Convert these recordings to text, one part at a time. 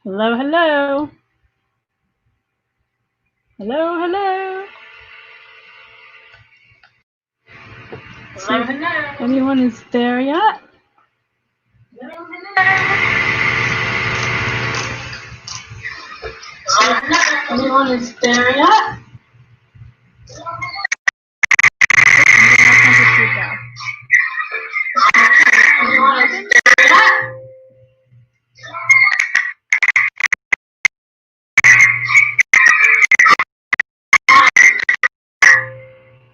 Hello, hello. Hello, hello. Hello, hello. Anyone is there yet? Hello, hello. Anyone is there yet? Anyone is there yet?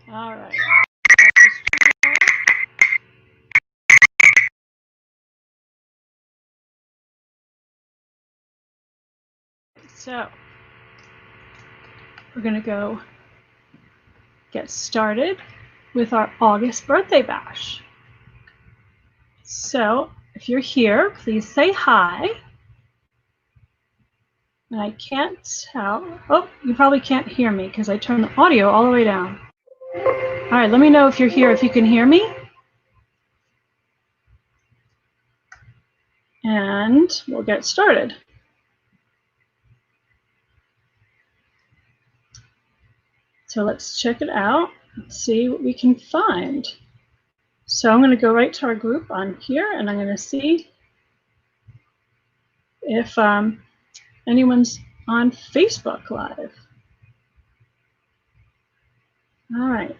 All right. So we're going to go get started with our August birthday bash. So if you're here, please say hi. And I can't tell. Oh, you probably can't hear me because I turned the audio all the way down. All right, let me know if you're here, if you can hear me. And we'll get started. So let's check it out and see what we can find. So I'm going to go right to our group on here, and I'm going to see if anyone's on Facebook Live. All right.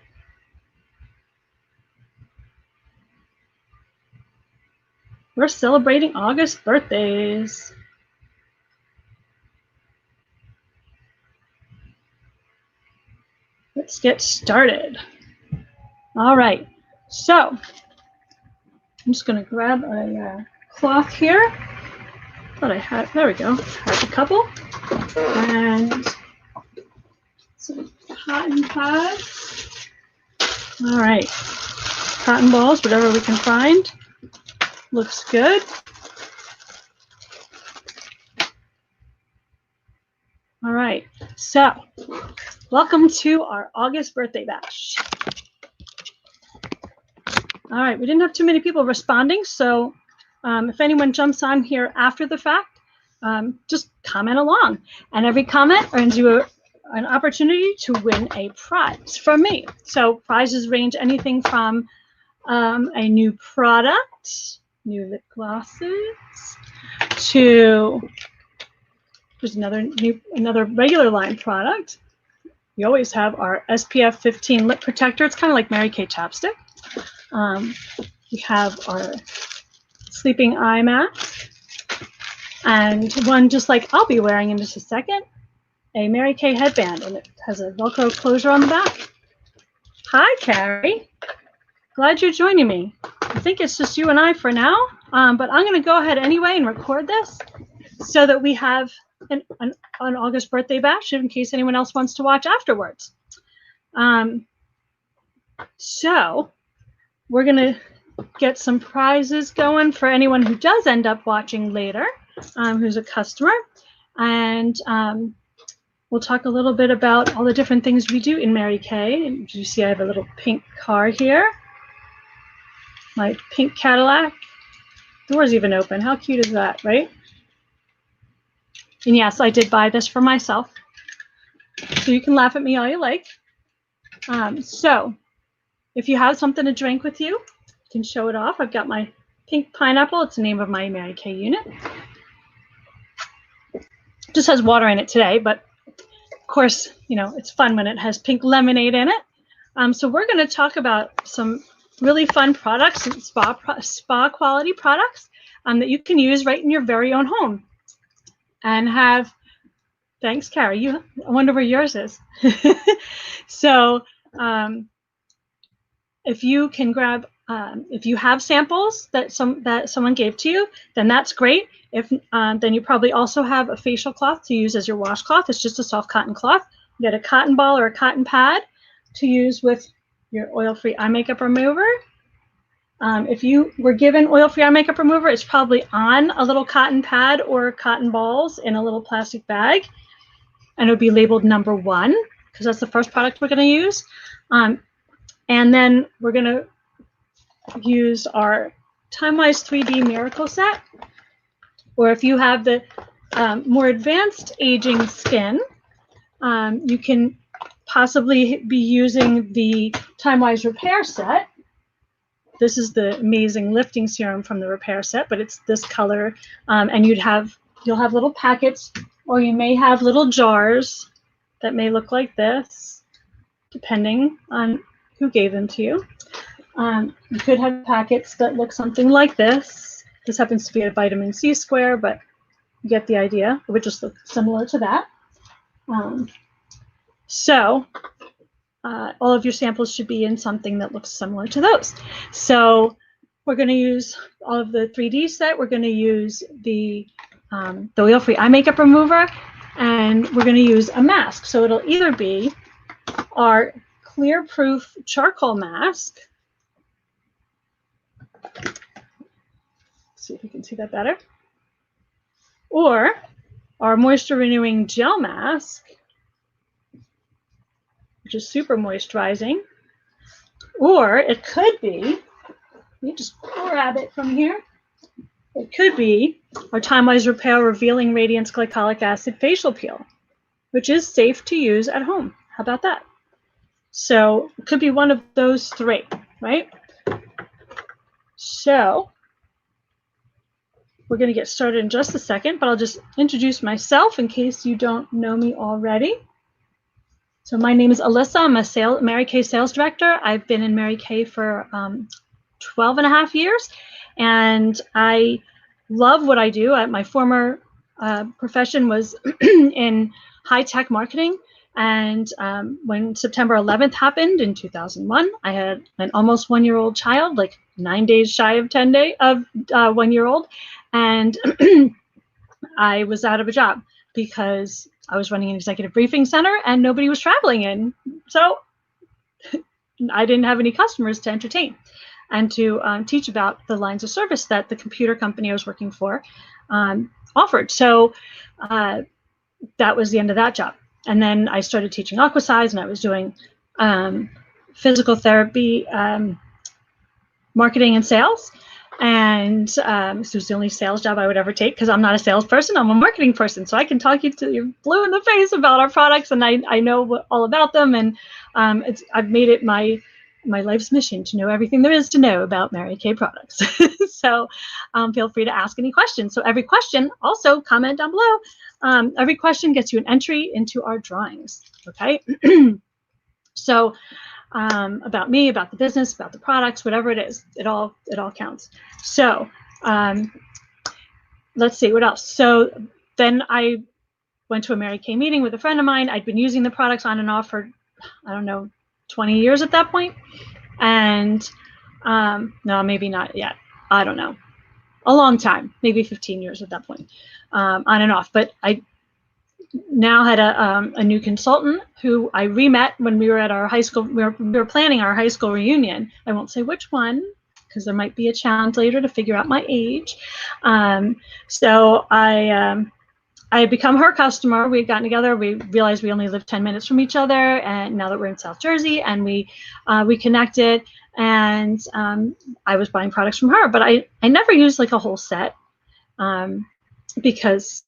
We're celebrating August birthdays. Let's get started. All right. So I'm just going to grab a cloth here. Thought I had, there we go. Have a couple. And some cotton pads. All right. Cotton balls, whatever we can find. Looks good. All right, so welcome to our August birthday bash. All right, we didn't have too many people responding, so if anyone jumps on here after the fact, just comment along. And every comment earns you an opportunity to win a prize from me. So prizes range anything from a new product, new lip glosses, to there's another regular line product. We always have our SPF 15 lip protector. It's kind of like Mary Kay chapstick. We have our sleeping eye mask, and one just like I'll be wearing in just a second, a Mary Kay headband, and it has a Velcro closure on the back. Hi, Carrie. Glad you're joining me. I think it's just you and I for now, but I'm going to go ahead anyway and record this so that we have an August birthday bash in case anyone else wants to watch afterwards. So we're going to get some prizes going for anyone who does end up watching later, who's a customer. And we'll talk a little bit about all the different things we do in Mary Kay. And you see I have a little pink car here. My pink Cadillac. Door's even open. How cute is that, right? And yes, I did buy this for myself. So you can laugh at me all you like. So if you have something to drink with you, you can show it off. I've got my pink pineapple. It's the name of my Mary Kay unit. It just has water in it today, but of course, you know, it's fun when it has pink lemonade in it. So we're going to talk about some really fun products, spa quality products that you can use right in your very own home. And have, thanks, Carrie. I wonder where yours is. So if you can grab, if you have samples that someone gave to you, then that's great. If then you probably also have a facial cloth to use as your washcloth. It's just a soft cotton cloth. You get a cotton ball or a cotton pad to use with your oil-free eye makeup remover. If you were given oil-free eye makeup remover, it's probably on a little cotton pad or cotton balls in a little plastic bag, and it would be labeled number 1 because that's the first product we're going to use. And then we're going to use our Time Wise 3D Miracle Set, or if you have the more advanced aging skin, you can possibly be using the Time-Wise Repair Set. This is the amazing lifting serum from the repair set, but it's this color, and you'll have little packets, or you may have little jars that may look like this, depending on who gave them to you. You could have packets that look something like this. This happens to be a vitamin C square, but you get the idea. It would just look similar to that. All of your samples should be in something that looks similar to those. So we're going to use all of the 3D set. We're going to use the oil-free eye makeup remover, and we're going to use a mask. So it'll either be our clear proof charcoal mask. Let's see if you can see that better. Or our moisture renewing gel mask, which is super moisturizing. Or it could be, let me just grab it from here. It could be our Time-Wise Repair Revealing Radiance Glycolic Acid Facial Peel, which is safe to use at home. How about that? So it could be one of those three, right? So we're going to get started in just a second, but I'll just introduce myself in case you don't know me already. So my name is Alyssa. I'm a Mary Kay sales director. I've been in Mary Kay for 12 and a half years, and I love what I do. My former profession was in high-tech marketing, and when September 11th happened in 2001, I had an almost one-year-old child, like 9 days shy of 1-year-old, and I was out of a job because I was running an executive briefing center and nobody was traveling in. So I didn't have any customers to entertain and to teach about the lines of service that the computer company I was working for offered. So that was the end of that job. And then I started teaching Aquasize, and I was doing physical therapy, marketing and sales. And this was the only sales job I would ever take because I'm not a salesperson. I'm a marketing person. So I can talk you till you're blue in the face about our products, and I know all about them. And I've made it my life's mission to know everything there is to know about Mary Kay products. So feel free to ask any questions. So every question, also comment down below. Every question gets you an entry into our drawings. Okay. So about me, about the business, about the products, whatever it is, it all counts. So let's see what else. So then I went to a Mary Kay meeting with a friend of mine. I'd been using the products on and off for, I don't know, 20 years at that point. And no, maybe not yet. I don't know. A long time, maybe 15 years at that point, on and off. But I now had a new consultant who I re-met when we were at our high school. We were planning our high school reunion. I won't say which one because there might be a challenge later to figure out my age. So I had become her customer. We had gotten together. We realized we only lived 10 minutes from each other, and now that we're in South Jersey, and we connected, and I was buying products from her. But I never used like a whole set because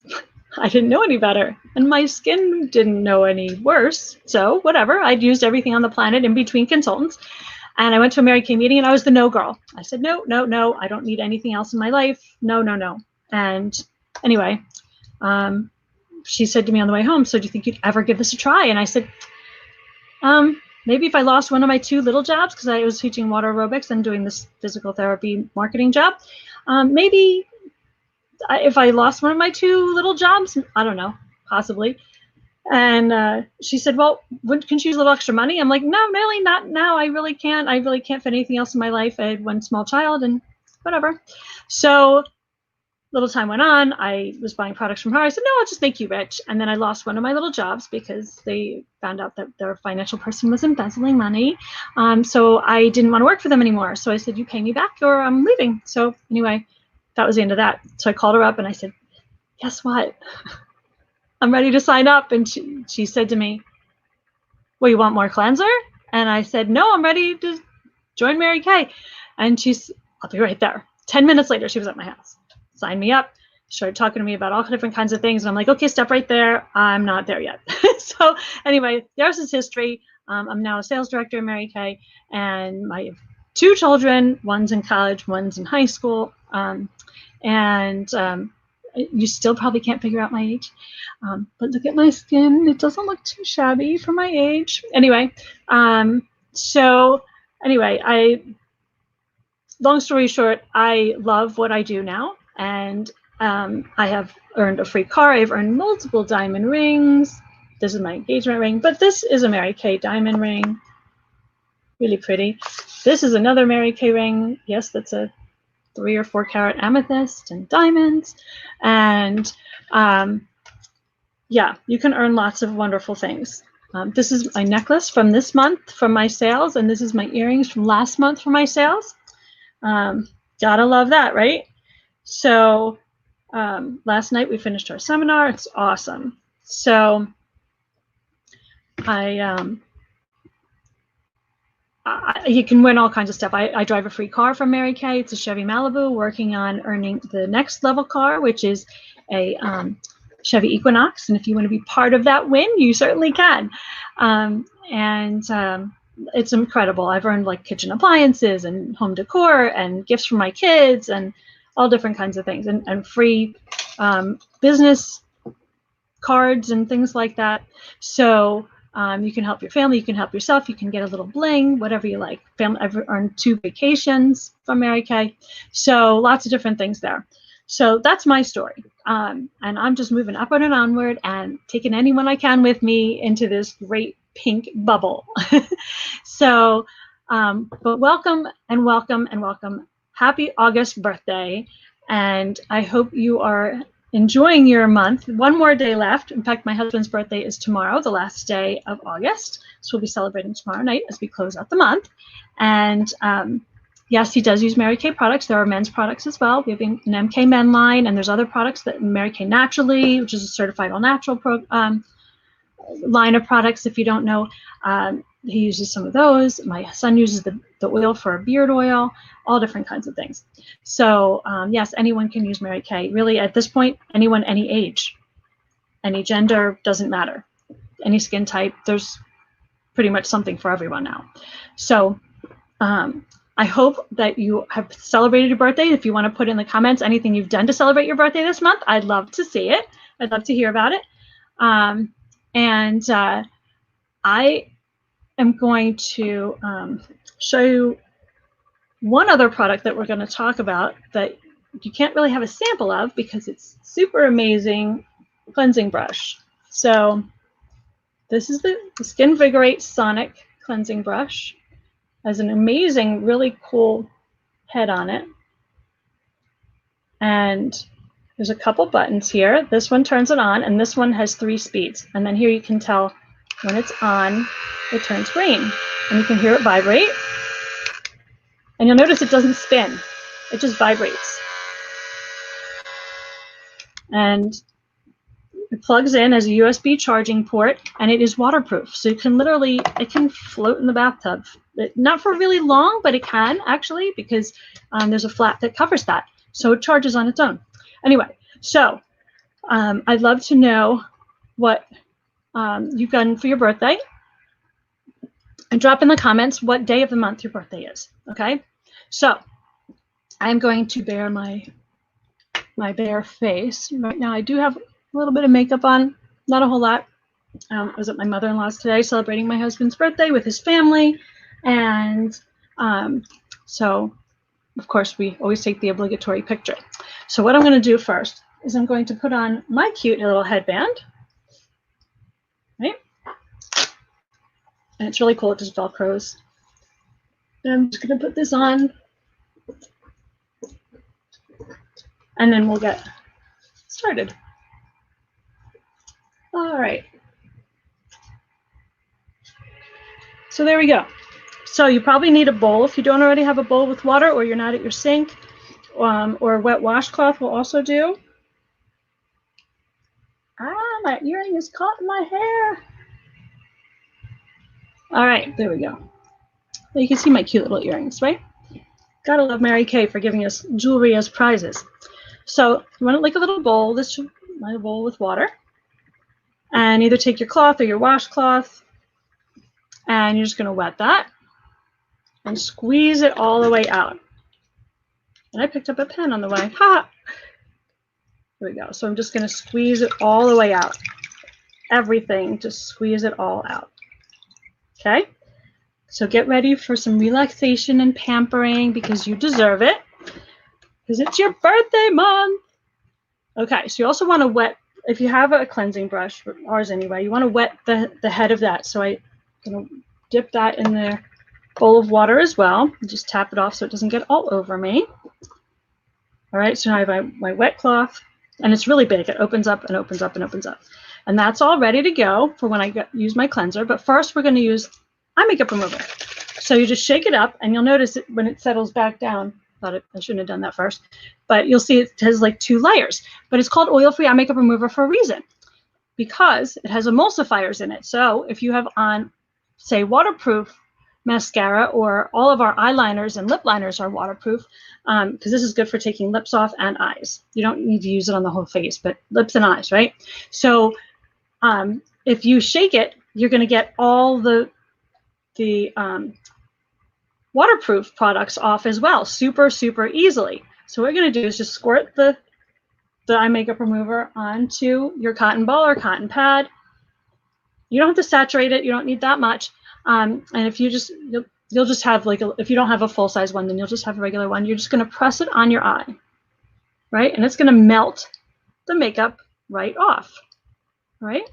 I didn't know any better, and my skin didn't know any worse. So whatever, I'd used everything on the planet in between consultants. And I went to a Mary Kay meeting, and I was the no girl. I said, no, I don't need anything else in my life. No. And anyway, she said to me on the way home, so do you think you'd ever give this a try? And I said, maybe if I lost one of my 2 little jobs, because I was teaching water aerobics and doing this physical therapy marketing job, maybe if I lost one of my 2 little jobs, I don't know, possibly. And she said, well, couldn't you use a little extra money? I'm like, no, really not now. I really can't fit anything else in my life. I had 1 small child and whatever. So little time went on. I was buying products from her. I said, no, I'll just make you rich. And then I lost one of my little jobs because they found out that their financial person was embezzling money. So I didn't want to work for them anymore. So I said, you pay me back or I'm leaving. So anyway, that was the end of that. So I called her up and I said, guess what? I'm ready to sign up. And she said to me, well, you want more cleanser? And I said, no, I'm ready to join Mary Kay. And I'll be right there. 10 minutes later, she was at my house. Signed me up. started talking to me about all different kinds of things. And I'm like, okay, step right there. I'm not there yet. So anyway, there's his history. I'm now a sales director at Mary Kay, and my 2 children, one's in college, one's in high school. You still probably can't figure out my age. But look at my skin. It doesn't look too shabby for my age. Anyway, long story short, I love what I do now. And I have earned a free car. I've earned multiple diamond rings. This is my engagement ring, but this is a Mary Kay diamond ring. Really pretty. This is another Mary Kay ring. Yes, that's a 3 or 4 carat amethyst and diamonds. And yeah, you can earn lots of wonderful things. This is my necklace from this month from my sales, and this is my earrings from last month from my sales. Gotta love that, right? So last night we finished our seminar. It's awesome. So you can win all kinds of stuff. I drive a free car from Mary Kay. It's a Chevy Malibu, working on earning the next level car, which is a Chevy Equinox. And if you want to be part of that win, you certainly can. It's incredible. I've earned like kitchen appliances and home decor and gifts for my kids and all different kinds of things, and free business cards and things like that. So you can help your family, you can help yourself, you can get a little bling, whatever you like. I've earned 2 vacations from Mary Kay. So lots of different things there. So that's my story. And I'm just moving upward and onward and taking anyone I can with me into this great pink bubble. So, but welcome and welcome and welcome. Happy August birthday. And I hope you are enjoying your month. 1 more day left. In fact, my husband's birthday is tomorrow, the last day of August. So we'll be celebrating tomorrow night as we close out the month. And yes, he does use Mary Kay products. There are men's products as well. We have an MK Men line, and there's other products that Mary Kay Naturally, which is a certified all natural line of products. If you don't know, he uses some of those. My son uses the oil for a beard oil, all different kinds of things. So yes, anyone can use Mary Kay. Really, at this point, anyone, any age, any gender, doesn't matter. Any skin type, there's pretty much something for everyone now. So I hope that you have celebrated your birthday. If you want to put in the comments anything you've done to celebrate your birthday this month, I'd love to see it. I'd love to hear about it. I am going to show you one other product that we're going to talk about that you can't really have a sample of because it's super amazing cleansing brush. So this is the Skin Vigorate Sonic cleansing brush. Has an amazing, really cool head on it. And there's a couple buttons here. This one turns it on, and this one has 3 speeds. And then here you can tell when it's on, it turns green. And you can hear it vibrate. And you'll notice it doesn't spin. It just vibrates. And it plugs in as a USB charging port, and it is waterproof. So you can literally, it can float in the bathtub. Not for really long, but it can actually, because there's a flap that covers that. So it charges on its own. Anyway, so I'd love to know what you've done for your birthday. And drop in the comments what day of the month your birthday is, okay? So I'm going to bare my bare face. Right now I do have a little bit of makeup on, not a whole lot. I was at my mother-in-law's today celebrating my husband's birthday with his family. And so, of course, we always take the obligatory picture. So what I'm going to do first is I'm going to put on my cute little headband. Right? And it's really cool. It just Velcros. And I'm just going to put this on. And then we'll get started. All right. So there we go. So you probably need a bowl if you don't already have a bowl with water, or you're not at your sink, or a wet washcloth will also do. Ah, my earring is caught in my hair. All right, there we go. You can see my cute little earrings, right? Gotta love Mary Kay for giving us jewelry as prizes. So you want it like a little bowl, my bowl with water. And either take your cloth or your washcloth, and you're just going to wet that and squeeze it all the way out. And I picked up a pen on the way. Ha! Here we go. So I'm just going to squeeze it all the way out. Everything, just squeeze it all out. Okay? So get ready for some relaxation and pampering because you deserve it. Because it's your birthday month. Okay, so you also want to wet, if you have a cleansing brush, ours anyway, you want to wet the head of that. So I'm going to dip that in the bowl of water as well. Just tap it off so it doesn't get all over me. All right, so now I have my wet cloth, and it's really big. It opens up and opens up and opens up. And that's all ready to go for when I use my cleanser. But first, we're going to use eye makeup remover. So you just shake it up, and you'll notice it when it settles back down. I shouldn't have done that first. But you'll see it has like 2 layers. But it's called oil-free eye makeup remover for a reason. Because it has emulsifiers in it. So if you have on, say, waterproof mascara, or all of our eyeliners and lip liners are waterproof, because this is good for taking lips off and eyes. You don't need to use it on the whole face, but lips and eyes, right? So if you shake it, you're going to get all the waterproof products off as well, super, super easily. So what you're going to do is just squirt the eye makeup remover onto your cotton ball or cotton pad. You don't have to saturate it. You don't need that much. And if you just, you'll just have like, if you don't have a full-size one, then you'll just have a regular one. You're just going to press it on your eye, right? And it's going to melt the makeup right off, right?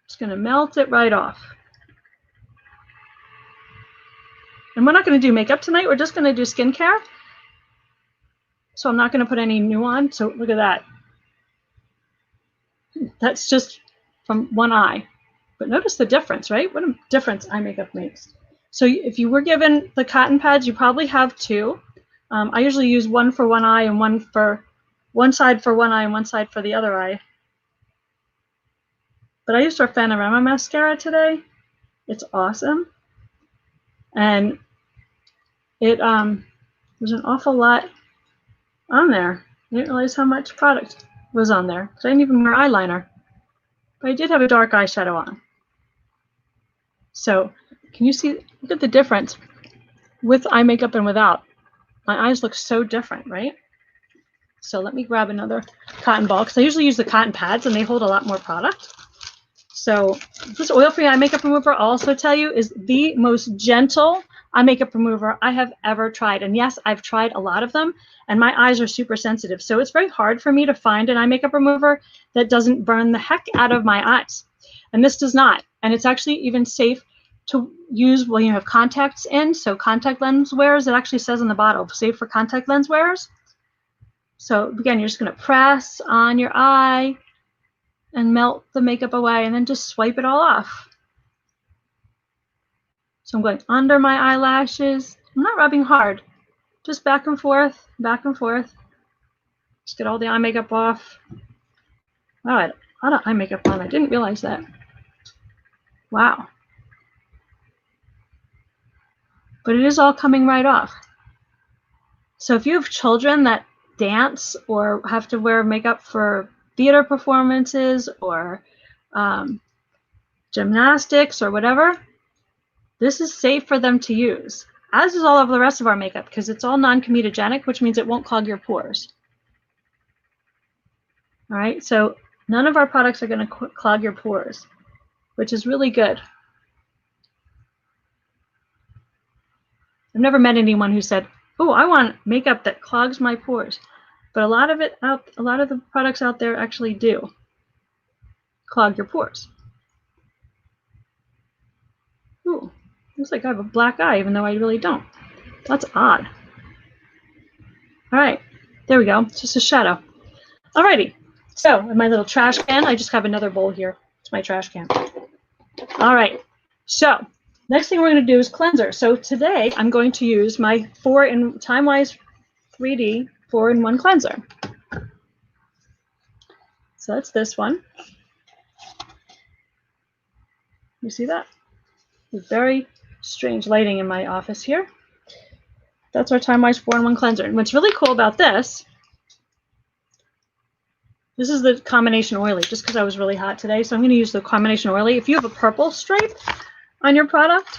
It's going to melt it right off. And we're not going to do makeup tonight. We're just going to do skincare. So I'm not going to put any new on. So look at that. That's just from one eye. But notice the difference, right? What a difference eye makeup makes. So if you were given the cotton pads, you probably have 2. I usually use one for one eye and one side for one eye and one side for the other eye. But I used our Panorama mascara today. It's awesome. And it was an awful lot on there. I didn't realize how much product was on there. I didn't even wear eyeliner. But I did have a dark eyeshadow on. So can you see, look at the difference with eye makeup and without. My eyes look so different, right? So let me grab another cotton ball, because I usually use the cotton pads and they hold a lot more product. So this oil-free eye makeup remover, I'll also tell you, is the most gentle eye makeup remover I have ever tried. And yes, I've tried a lot of them, and my eyes are super sensitive. So it's very hard for me to find an eye makeup remover that doesn't burn the heck out of my eyes. And this does not. And it's actually even safe to use when you have contacts in. So contact lens wearers, it actually says on the bottle, safe for contact lens wearers. So again, you're just going to press on your eye and melt the makeup away, and then just swipe it all off. So I'm going under my eyelashes. I'm not rubbing hard, just back and forth, back and forth. Just get all the eye makeup off. Wow, I had a lot of eye makeup on. I didn't realize that. Wow. But it is all coming right off. So if you have children that dance or have to wear makeup for theater performances or gymnastics or whatever, this is safe for them to use, as is all of the rest of our makeup, because it's all non-comedogenic, which means it won't clog your pores. All right, so none of our products are going to clog your pores, which is really good. I've never met anyone who said, "Oh, I want makeup that clogs my pores," but a lot of the products out there actually do clog your pores. Ooh, looks like I have a black eye, even though I really don't. That's odd. All right, there we go. It's just a shadow. Alrighty. So in my little trash can, I just have another bowl here. It's my trash can. All right. So next thing we're going to do is cleanser. So today I'm going to use my Time-Wise 3D 4-in-1 cleanser. So that's this one. You see that? It's very strange lighting in my office here. That's our Time-Wise 4-in-1 cleanser. And what's really cool about this This is the combination oily, just because I was really hot today. So I'm going to use the combination oily. If you have a purple stripe on your product,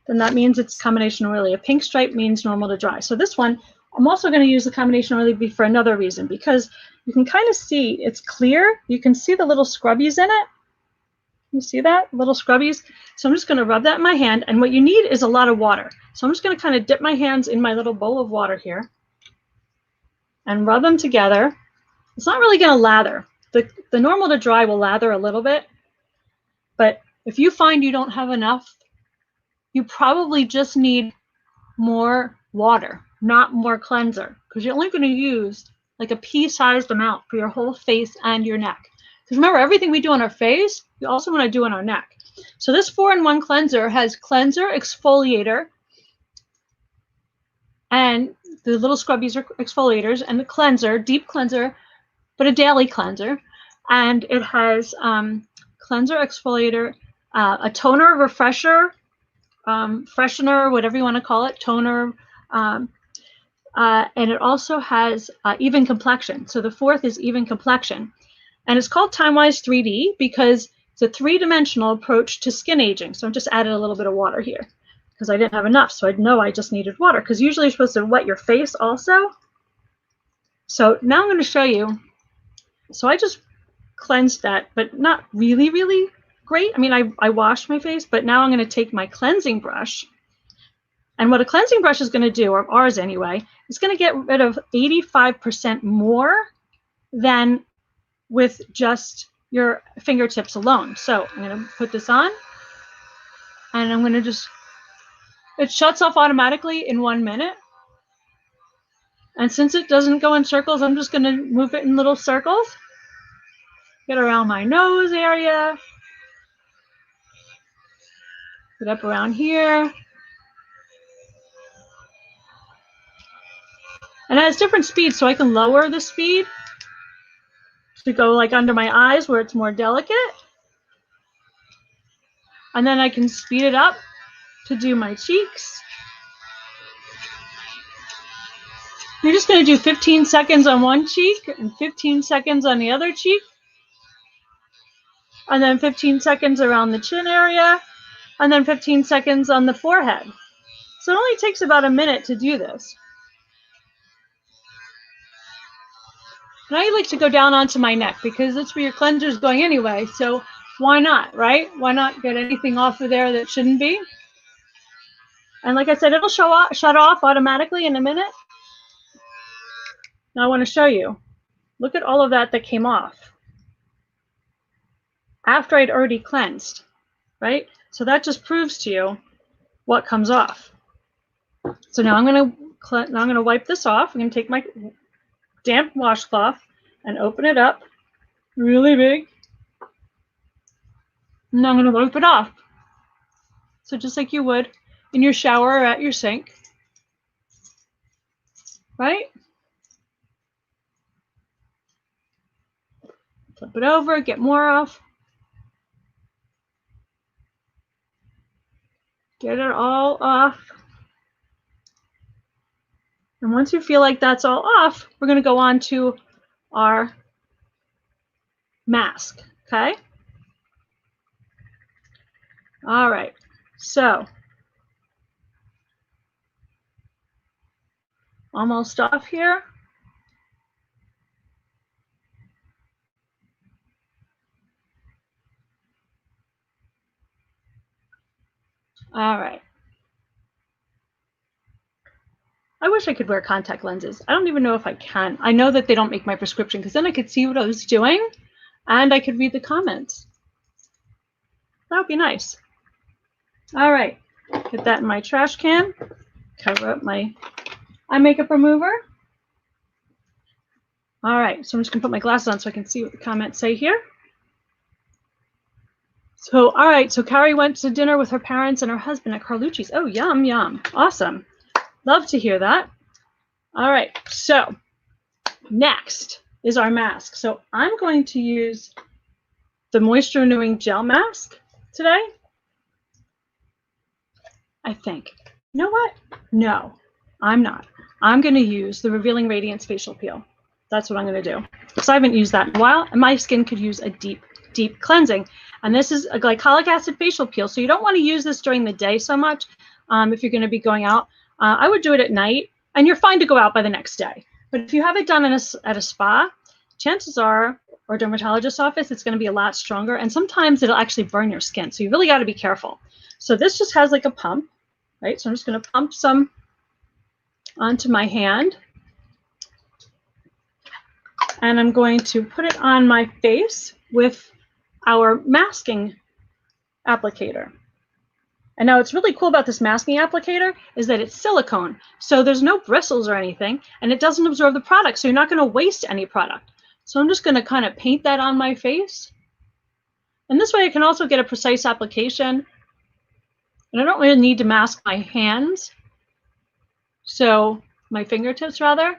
then that means it's combination oily. A pink stripe means normal to dry. So this one, I'm also going to use the combination oily for another reason, because you can kind of see it's clear. You can see the little scrubbies in it. You see that? Little scrubbies. So I'm just going to rub that in my hand. And what you need is a lot of water. So I'm just going to kind of dip my hands in my little bowl of water here and rub them together. It's not really going to lather. The normal to dry will lather a little bit. But if you find you don't have enough, you probably just need more water, not more cleanser, because you're only going to use like a pea-sized amount for your whole face and your neck. Because remember, everything we do on our face, we also want to do on our neck. So this 4-in-1 cleanser has cleanser, exfoliator, and the little scrubbies are exfoliators, and the cleanser, deep cleanser, but a daily cleanser. And it has cleanser, exfoliator, a toner, refresher, freshener, whatever you want to call it, toner, and it also has even complexion. So the 4th is even complexion. And it's called TimeWise 3D because it's a 3-dimensional approach to skin aging. So I just added a little bit of water here because I didn't have enough. So I know I just needed water, because usually you're supposed to wet your face also. So now I'm going to show you. So I just cleansed that, but not really, really great. I mean, I washed my face, but now I'm going to take my cleansing brush. And what a cleansing brush is going to do, or ours anyway, is going to get rid of 85% more than with just your fingertips alone. So I'm going to put this on, and I'm going to just, it shuts off automatically in 1 minute. And since it doesn't go in circles, I'm just going to move it in little circles. Get around my nose area. Get up around here. And it has different speeds, so I can lower the speed to go like under my eyes where it's more delicate. And then I can speed it up to do my cheeks. You're just going to do 15 seconds on one cheek and 15 seconds on the other cheek. And then 15 seconds around the chin area. And then 15 seconds on the forehead. So it only takes about a minute to do this. And I like to go down onto my neck because that's where your cleanser is going anyway. So why not, right? Why not get anything off of there that shouldn't be? And like I said, it'll shut off automatically in a minute. Now I want to show you. Look at all of that came off after I'd already cleansed, right? So that just proves to you what comes off. So now I'm going to wipe this off. I'm going to take my damp washcloth and open it up really big. And I'm going to wipe it off. So just like you would in your shower or at your sink, right? Flip it over, get more off. Get it all off. And once you feel like that's all off, we're going to go on to our mask, okay? All right, so almost off here. All right. I wish I could wear contact lenses. I don't even know if I can. I know that they don't make my prescription because then I could see what I was doing and I could read the comments. That would be nice. All right, get that in my trash can. Cover up my eye makeup remover. All right, so I'm just gonna put my glasses on so I can see what the comments say here. So, all right, so Carrie went to dinner with her parents and her husband at Carlucci's. Oh, yum, yum, awesome. Love to hear that. All right, so next is our mask. So I'm going to use the Moisture Renewing Gel Mask today. I think. You know what? No, I'm not. I'm going to use the Revealing Radiance Facial Peel. That's what I'm going to do. So I haven't used that in a while, and my skin could use a deep, deep cleansing. And this is a glycolic acid facial peel, so you don't want to use this during the day so much if you're going to be going out. I would do it at night, and you're fine to go out by the next day. But if you have it done at a spa, chances are, or a dermatologist's office, it's going to be a lot stronger, and sometimes it'll actually burn your skin. So you really got to be careful. So this just has like a pump, right? So I'm just going to pump some onto my hand. And I'm going to put it on my face with our masking applicator. And now what's really cool about this masking applicator is that it's silicone. So there's no bristles or anything, and it doesn't absorb the product, so you're not going to waste any product. So I'm just going to kind of paint that on my face. And this way I can also get a precise application. And I don't really need to mask my hands, so my fingertips rather.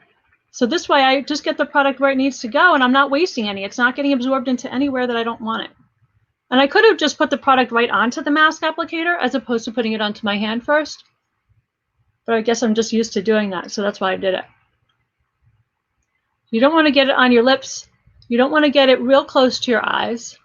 So this way I just get the product where it needs to go, and I'm not wasting any. It's not getting absorbed into anywhere that I don't want it. And I could have just put the product right onto the mask applicator as opposed to putting it onto my hand first. But I guess I'm just used to doing that, so that's why I did it. You don't want to get it on your lips. You don't want to get it real close to your eyes.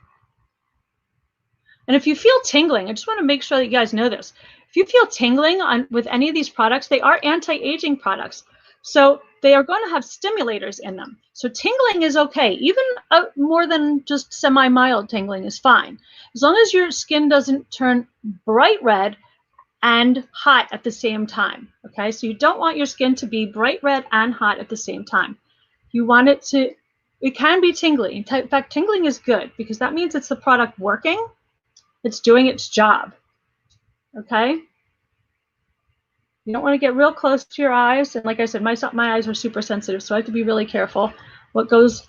And if you feel tingling, I just want to make sure that you guys know this. If you feel tingling with any of these products, they are anti-aging products. So they are going to have stimulators in them. So tingling is okay. Even more than just semi-mild tingling is fine. As long as your skin doesn't turn bright red and hot at the same time. Okay, so you don't want your skin to be bright red and hot at the same time. You want it to, it can be tingly. In fact, tingling is good because that means it's the product working. It's doing its job. Okay? You don't want to get real close to your eyes. And like I said, my eyes are super sensitive, so I have to be really careful what goes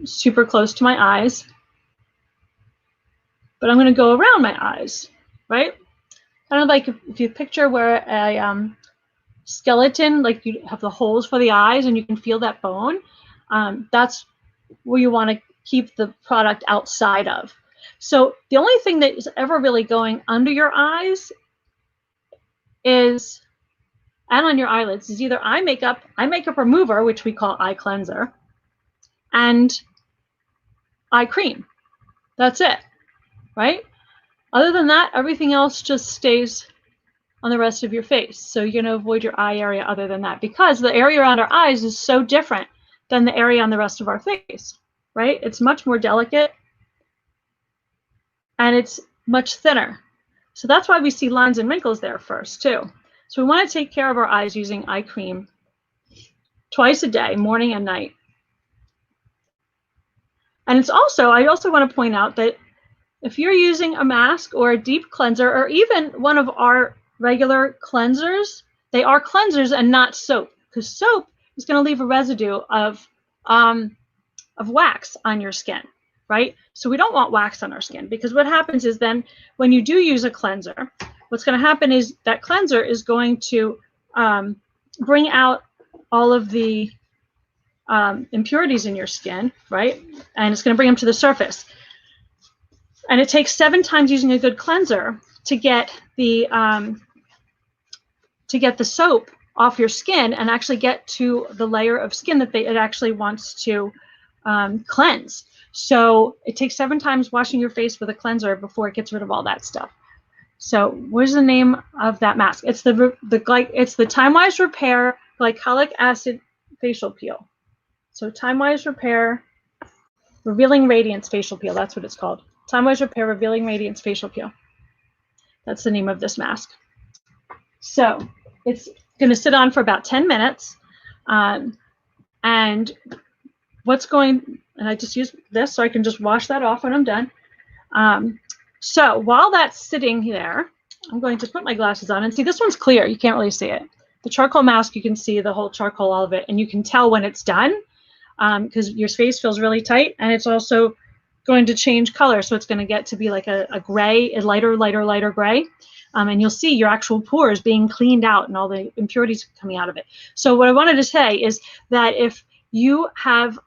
super close to my eyes. But I'm going to go around my eyes, right? Kind of like if you picture where a skeleton, like you have the holes for the eyes and you can feel that bone, that's where you want to keep the product outside of. So the only thing that is ever really going under your eyes is, and on your eyelids, is either eye makeup remover, which we call eye cleanser, and eye cream. That's it, right? Other than that, everything else just stays on the rest of your face. So you're going to avoid your eye area other than that, because the area around our eyes is so different than the area on the rest of our face, right? It's much more delicate and it's much thinner. So that's why we see lines and wrinkles there first too. So we want to take care of our eyes using eye cream twice a day, morning and night. And it's also, I also want to point out that if you're using a mask or a deep cleanser or even one of our regular cleansers, they are cleansers and not soap, because soap is going to leave a residue of wax on your skin, right? So we don't want wax on our skin, because what happens is then when you do use a cleanser, what's going to happen is that cleanser is going to bring out all of the impurities in your skin, right? And it's going to bring them to the surface. And it takes 7 times using a good cleanser to get the soap off your skin and actually get to the layer of skin that it actually wants to cleanse. So it takes 7 times washing your face with a cleanser before it gets rid of all that stuff. So where's the name of that mask? It's the Time-Wise Repair Glycolic Acid Facial Peel. So Time-Wise Repair Revealing Radiance Facial Peel. That's what it's called. Time-Wise Repair Revealing Radiance Facial Peel. That's the name of this mask. So it's going to sit on for about 10 minutes. And I just use this so I can just wash that off when I'm done. So while that's sitting there, I'm going to put my glasses on and see, this one's clear. You can't really see it. The charcoal mask, you can see the whole charcoal, all of it, and you can tell when it's done because your face feels really tight, and it's also going to change color. So it's going to get to be like a gray, a lighter gray. And you'll see your actual pores being cleaned out and all the impurities coming out of it. So what I wanted to say is that if you have,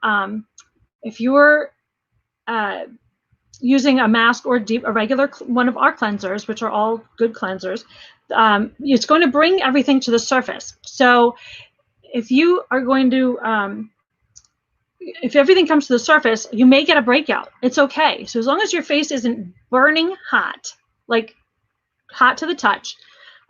if you're using a mask or a regular one of our cleansers, which are all good cleansers, it's going to bring everything to the surface. So if you are going to if everything comes to the surface, you may get a breakout. It's okay. So as long as your face isn't burning hot, like hot to the touch,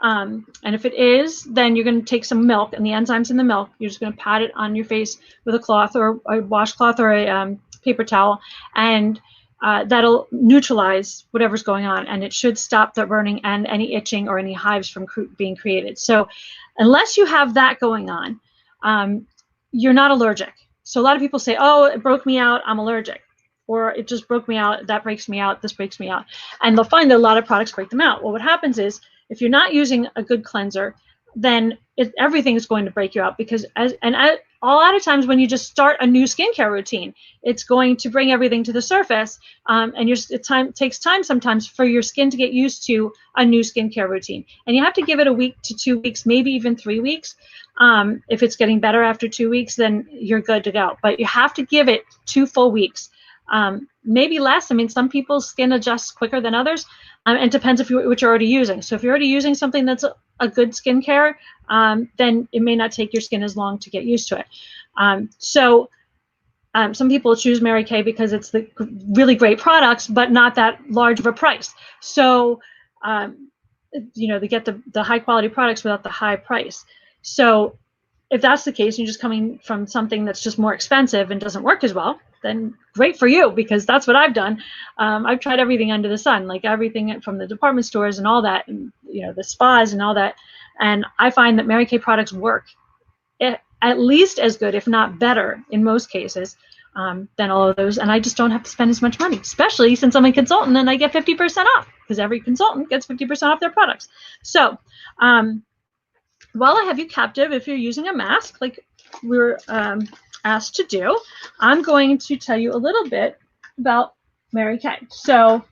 and if it is, then you're going to take some milk, and the enzymes in the milk, you're just going to pat it on your face with a cloth or a washcloth or a paper towel, and that'll neutralize whatever's going on, and it should stop the burning and any itching or any hives from being created. So unless you have that going on, you're not allergic. So a lot of people say, oh, it broke me out, I'm allergic. Or it just broke me out, that breaks me out, this breaks me out. And they'll find that a lot of products break them out. Well, what happens is, if you're not using a good cleanser, then everything is going to break you out, because a lot of times when you just start a new skincare routine, it's going to bring everything to the surface, and it takes time sometimes for your skin to get used to a new skincare routine. And you have to give it a week to 2 weeks, maybe even 3 weeks. If it's getting better after 2 weeks, then you're good to go. But you have to give it 2 full weeks, maybe less. I mean, some people's skin adjusts quicker than others. And it depends what you're already using. So if you're already using something that's a good skincare, then it may not take your skin as long to get used to it. Some people choose Mary Kay because it's the really great products, but not that large of a price. So, they get the high quality products without the high price. So if that's the case, and you're just coming from something that's just more expensive and doesn't work as well, then great for you, because that's what I've done. I've tried everything under the sun, like everything from the department stores and all that, and the spas and all that. And I find that Mary Kay products work at least as good, if not better, in most cases, than all of those. And I just don't have to spend as much money, especially since I'm a consultant and I get 50% off, because every consultant gets 50% off their products. So while I have you captive, if you're using a mask, like we were asked to do, I'm going to tell you a little bit about Mary Kay. So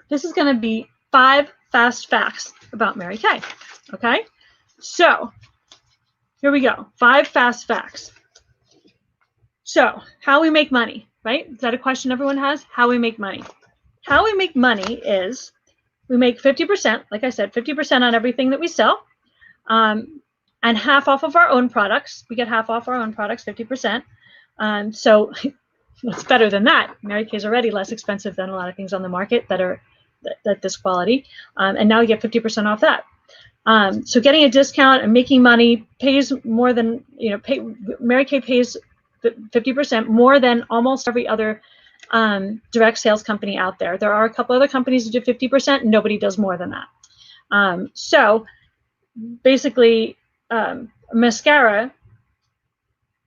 this is going to be 5 fast facts about Mary Kay. Okay, so here we go. 5 fast facts. So how we make money, right? Is that a question everyone has? How we make money. How we make money is we make 50%, like I said, 50% on everything that we sell. And half off of our own products. We get half off our own products, 50%. So it's better than that. Mary Kay is already less expensive than a lot of things on the market that are this quality. And now we get 50% off that. So getting a discount and making money pays more than, Mary Kay pays 50% more than almost every other direct sales company out there. There are a couple other companies that do 50%, and nobody does more than that. So basically, mascara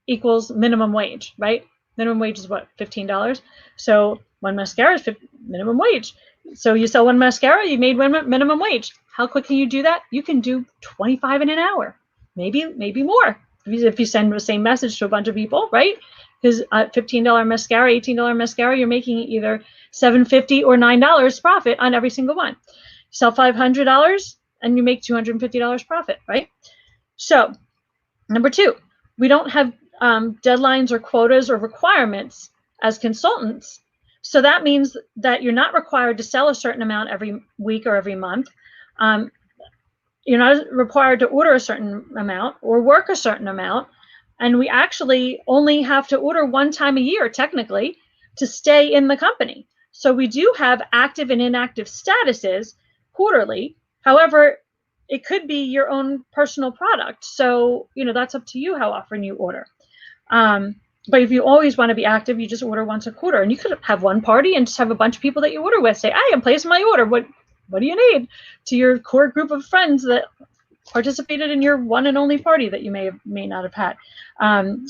equals minimum wage, right? Minimum wage is what, $15? So one mascara is minimum wage. So you sell one mascara, you made minimum wage. How quick can you do that? You can do 25 in an hour, maybe more, if you send the same message to a bunch of people, right? Because $15 mascara, $18 mascara, you're making either $7.50 or $9 profit on every single one. You sell $500 and you make $250 profit, right? So number 2, we don't have deadlines or quotas or requirements as consultants. So that means that you're not required to sell a certain amount every week or every month. You're not required to order a certain amount or work a certain amount. And we actually only have to order 1 time a year, technically, to stay in the company. So we do have active and inactive statuses quarterly. However, it could be your own personal product. So, that's up to you how often you order. But if you always want to be active, you just order once a quarter. And you could have one party and just have a bunch of people that you order with. Say, I'm placing my order. What do you need? To your core group of friends that participated in your one and only party that you may not have had. And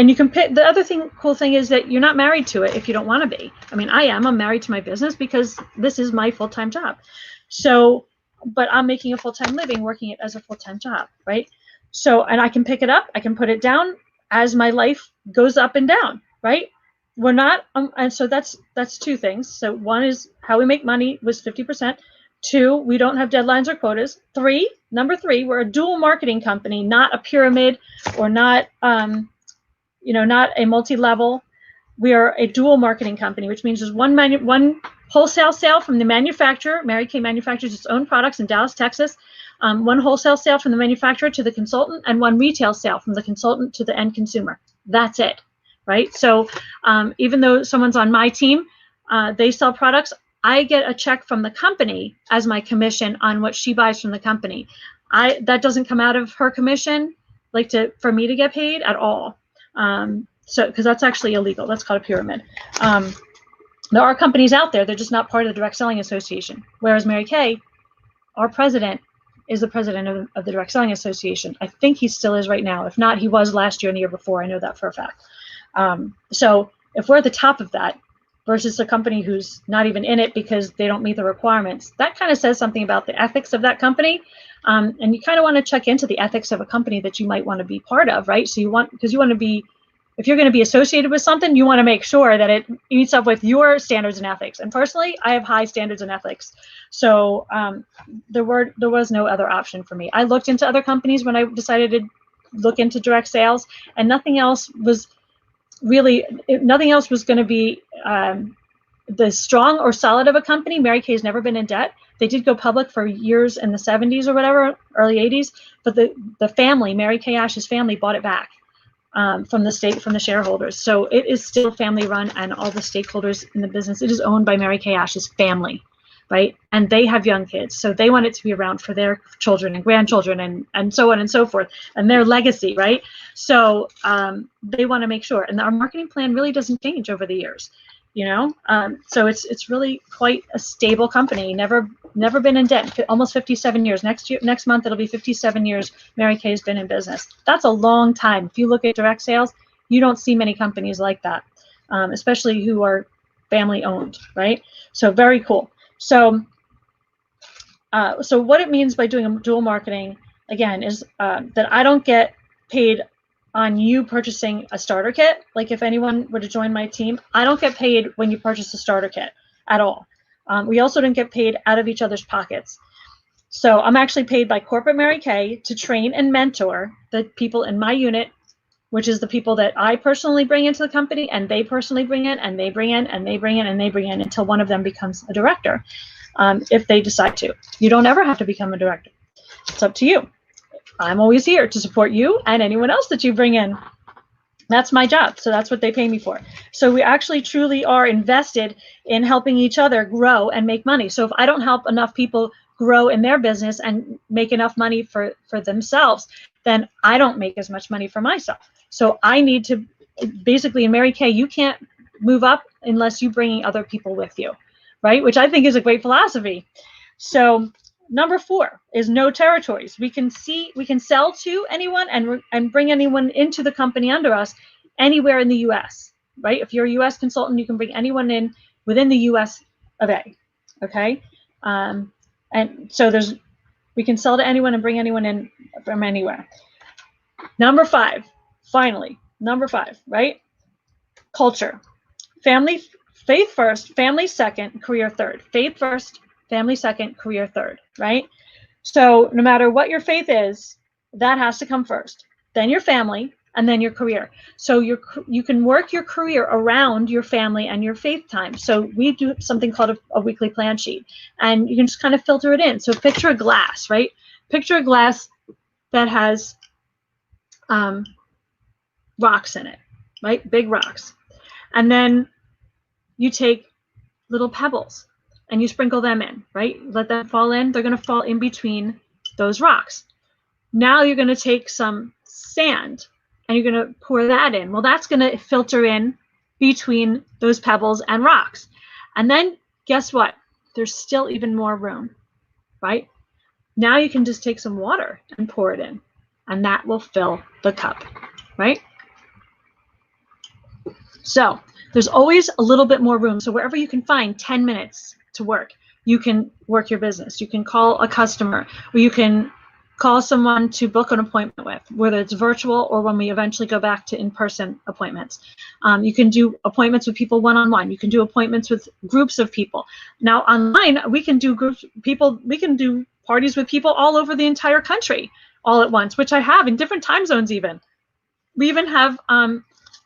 you can pick. The other cool thing is that you're not married to it if you don't want to be. I mean, I'm married to my business because this is my full-time job. So, but I'm making a full-time living working it as a full-time job, right? So, and I can pick it up, I can put it down as my life goes up and down, right? We're not, and so that's 2 things. So one is how we make money was 50%. 2, we don't have deadlines or quotas. Number 3, we're a dual marketing company, not a pyramid or not, not a multi-level. We are a dual marketing company, which means there's one wholesale sale from the manufacturer. Mary Kay manufactures its own products in Dallas, Texas. one wholesale sale from the manufacturer to the consultant, and one retail sale from the consultant to the end consumer. That's it, right? So even though someone's on my team, they sell products, I get a check from the company as my commission on what she buys from the company. That doesn't come out of her commission, like for me to get paid at all. So because that's actually illegal. That's called a pyramid. There are companies out there, they're just not part of the Direct Selling Association. Whereas Mary Kay, our president, is the president of the Direct Selling Association. I think he still is right now. If not, he was last year and the year before. I know that for a fact. So if we're at the top of that versus a company who's not even in it because they don't meet the requirements, that kind of says something about the ethics of that company. And you kind of want to check into the ethics of a company that you might want to be part of, right? So because you want to be, if you're going to be associated with something, you want to make sure that it meets up with your standards and ethics. And personally, I have high standards and ethics. So there was no other option for me. I looked into other companies when I decided to look into direct sales, and nothing else was going to be the strong or solid of a company. Mary Kay has never been in debt. They did go public for years in the 70s or whatever, early 80s, but the family, Mary Kay Ash's family, bought it back from the shareholders. So it is still family run, and all the stakeholders in the business, it is owned by Mary Kay Ash's family, right? And they have young kids, so they want it to be around for their children and grandchildren and so on and so forth, and their legacy, right? So they want to make sure, and our marketing plan really doesn't change over the years, you know. So it's really quite a stable company. Never been in debt. Almost 57 years. Next month it'll be 57 years. Mary Kay's been in business. That's a long time. If you look at direct sales, you don't see many companies like that, especially who are family owned, right? So very cool. So what it means by doing a dual marketing, again, is that I don't get paid on you purchasing a starter kit. Like if anyone were to join my team, I don't get paid when you purchase a starter kit at all. We also don't get paid out of each other's pockets. So I'm actually paid by corporate Mary Kay to train and mentor the people in my unit, which is the people that I personally bring into the company, and they personally bring in, and they bring in, and they bring in, and they bring in, until one of them becomes a director, if they decide to. You don't ever have to become a director. It's up to you. I'm always here to support you and anyone else that you bring in. That's my job. So that's what they pay me for. So we actually truly are invested in helping each other grow and make money. So if I don't help enough people grow in their business and make enough money for themselves, then I don't make as much money for myself. So I need to, basically in Mary Kay, you can't move up unless you're bringing other people with you, right? Which I think is a great philosophy. So number 4 is no territories. We can sell to anyone and bring anyone into the company under us anywhere in the U.S., right? If you're a U.S. consultant, you can bring anyone in within the U.S. of A, okay? And so we can sell to anyone and bring anyone in from anywhere. Number 5, finally, number 5, right? Culture. Faith first, family second, career third. Faith first, family second, career third, right? So no matter what your faith is, that has to come first, then your family, and then your career. So you can work your career around your family and your faith time. So we do something called a weekly plan sheet, and you can just kind of filter it in. So picture a glass, right? Picture a glass that has rocks in it, right? Big rocks. And then you take little pebbles and you sprinkle them in, right? Let them fall in. They're going to fall in between those rocks. Now you're going to take some sand and you're going to pour that in. Well, that's going to filter in between those pebbles and rocks. And then guess what? There's still even more room, right? Now you can just take some water and pour it in, and that will fill the cup, right? So there's always a little bit more room. So wherever you can find 10 minutes to work, you can work your business. You can call a customer, or you can call someone to book an appointment with, whether it's virtual or when we eventually go back to in-person appointments. You can do appointments with people one-on-one. You can do appointments with groups of people. Now online, we can do we can do parties with people all over the entire country all at once, which I have in different time zones even. We even have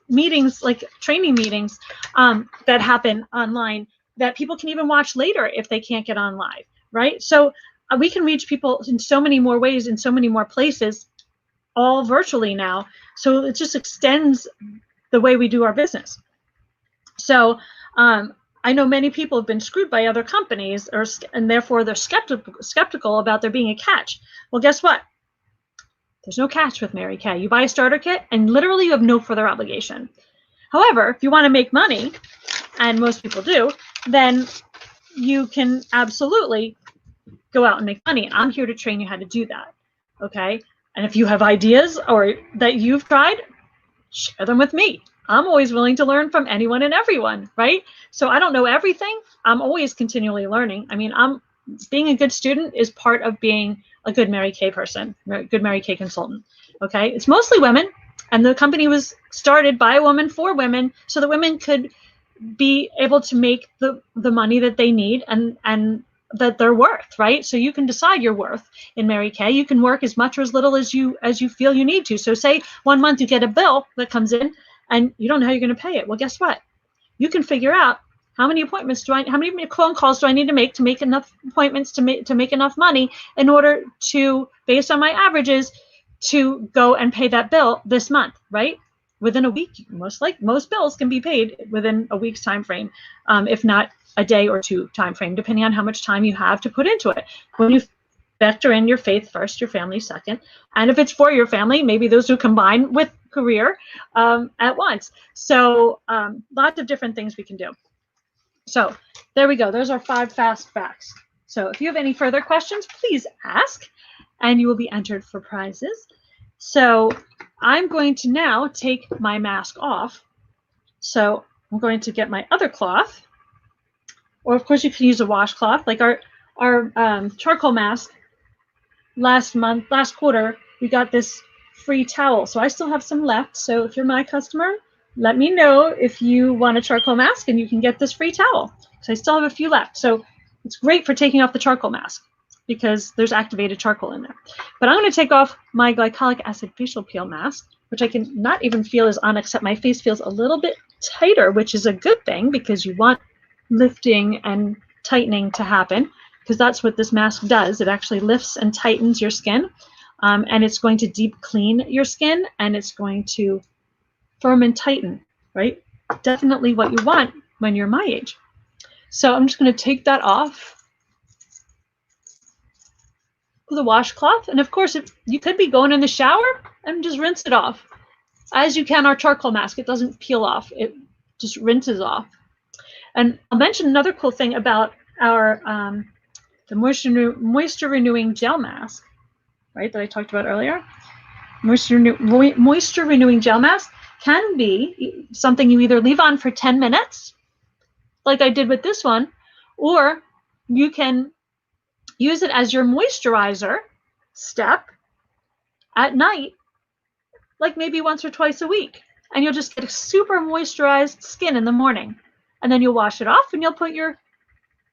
meetings, like training meetings that happen online that people can even watch later if they can't get on live, right? So we can reach people in so many more ways, in so many more places, all virtually now. So it just extends the way we do our business. So I know many people have been screwed by other companies, and therefore they're skeptical about there being a catch. Well, guess what? There's no catch with Mary Kay. You buy a starter kit, and literally you have no further obligation. However, if you want to make money, and most people do, then you can absolutely go out and make money. I'm here to train you how to do that. Okay? And if you have ideas or that you've tried, share them with me. I'm always willing to learn from anyone and everyone, right? So I don't know everything. I'm always continually learning. I mean, being a good student is part of being a good Mary Kay person, good Mary Kay consultant. Okay? It's mostly women, and the company was started by a woman for women so that women could be able to make the money that they need and that they're worth, right? So you can decide your worth in Mary Kay. You can work as much or as little as you feel you need to. So say 1 month you get a bill that comes in and you don't know how you're going to pay it. Well, guess what? You can figure out how many phone calls do I need to make enough appointments to make enough money in order to, based on my averages, to go and pay that bill this month, right? Within a week, most bills can be paid within a week's time frame, if not a day or two time frame, depending on how much time you have to put into it. When you factor in your faith first, your family second, and if it's for your family, maybe those who combine with career at once. So lots of different things we can do. So there we go. Those are 5 fast facts. So if you have any further questions, please ask, and you will be entered for prizes. So I'm going to now take my mask off. So I'm going to get my other cloth, or of course you can use a washcloth. Like our charcoal mask last quarter, we got this free towel. So I still have some left. So if you're my customer, let me know if you want a charcoal mask and you can get this free towel. So I still have a few left. So it's great for taking off the charcoal mask because there's activated charcoal in there. But I'm going to take off my glycolic acid facial peel mask, which I can not even feel is on, except my face feels a little bit tighter, which is a good thing because you want lifting and tightening to happen, because that's what this mask does. It actually lifts and tightens your skin, and it's going to deep clean your skin, and it's going to firm and tighten, right? Definitely what you want when you're my age. So I'm just going to take that off with a washcloth. And of course, you could be going in the shower and just rinse it off. As you can our charcoal mask, it doesn't peel off. It just rinses off. And I'll mention another cool thing about our the moisture renewing gel mask, right, that I talked about earlier. Moisture renewing gel mask can be something you either leave on for 10 minutes, like I did with this one, or you can use it as your moisturizer step at night, like maybe once or twice a week, and you'll just get a super moisturized skin in the morning, and then you'll wash it off and you'll put your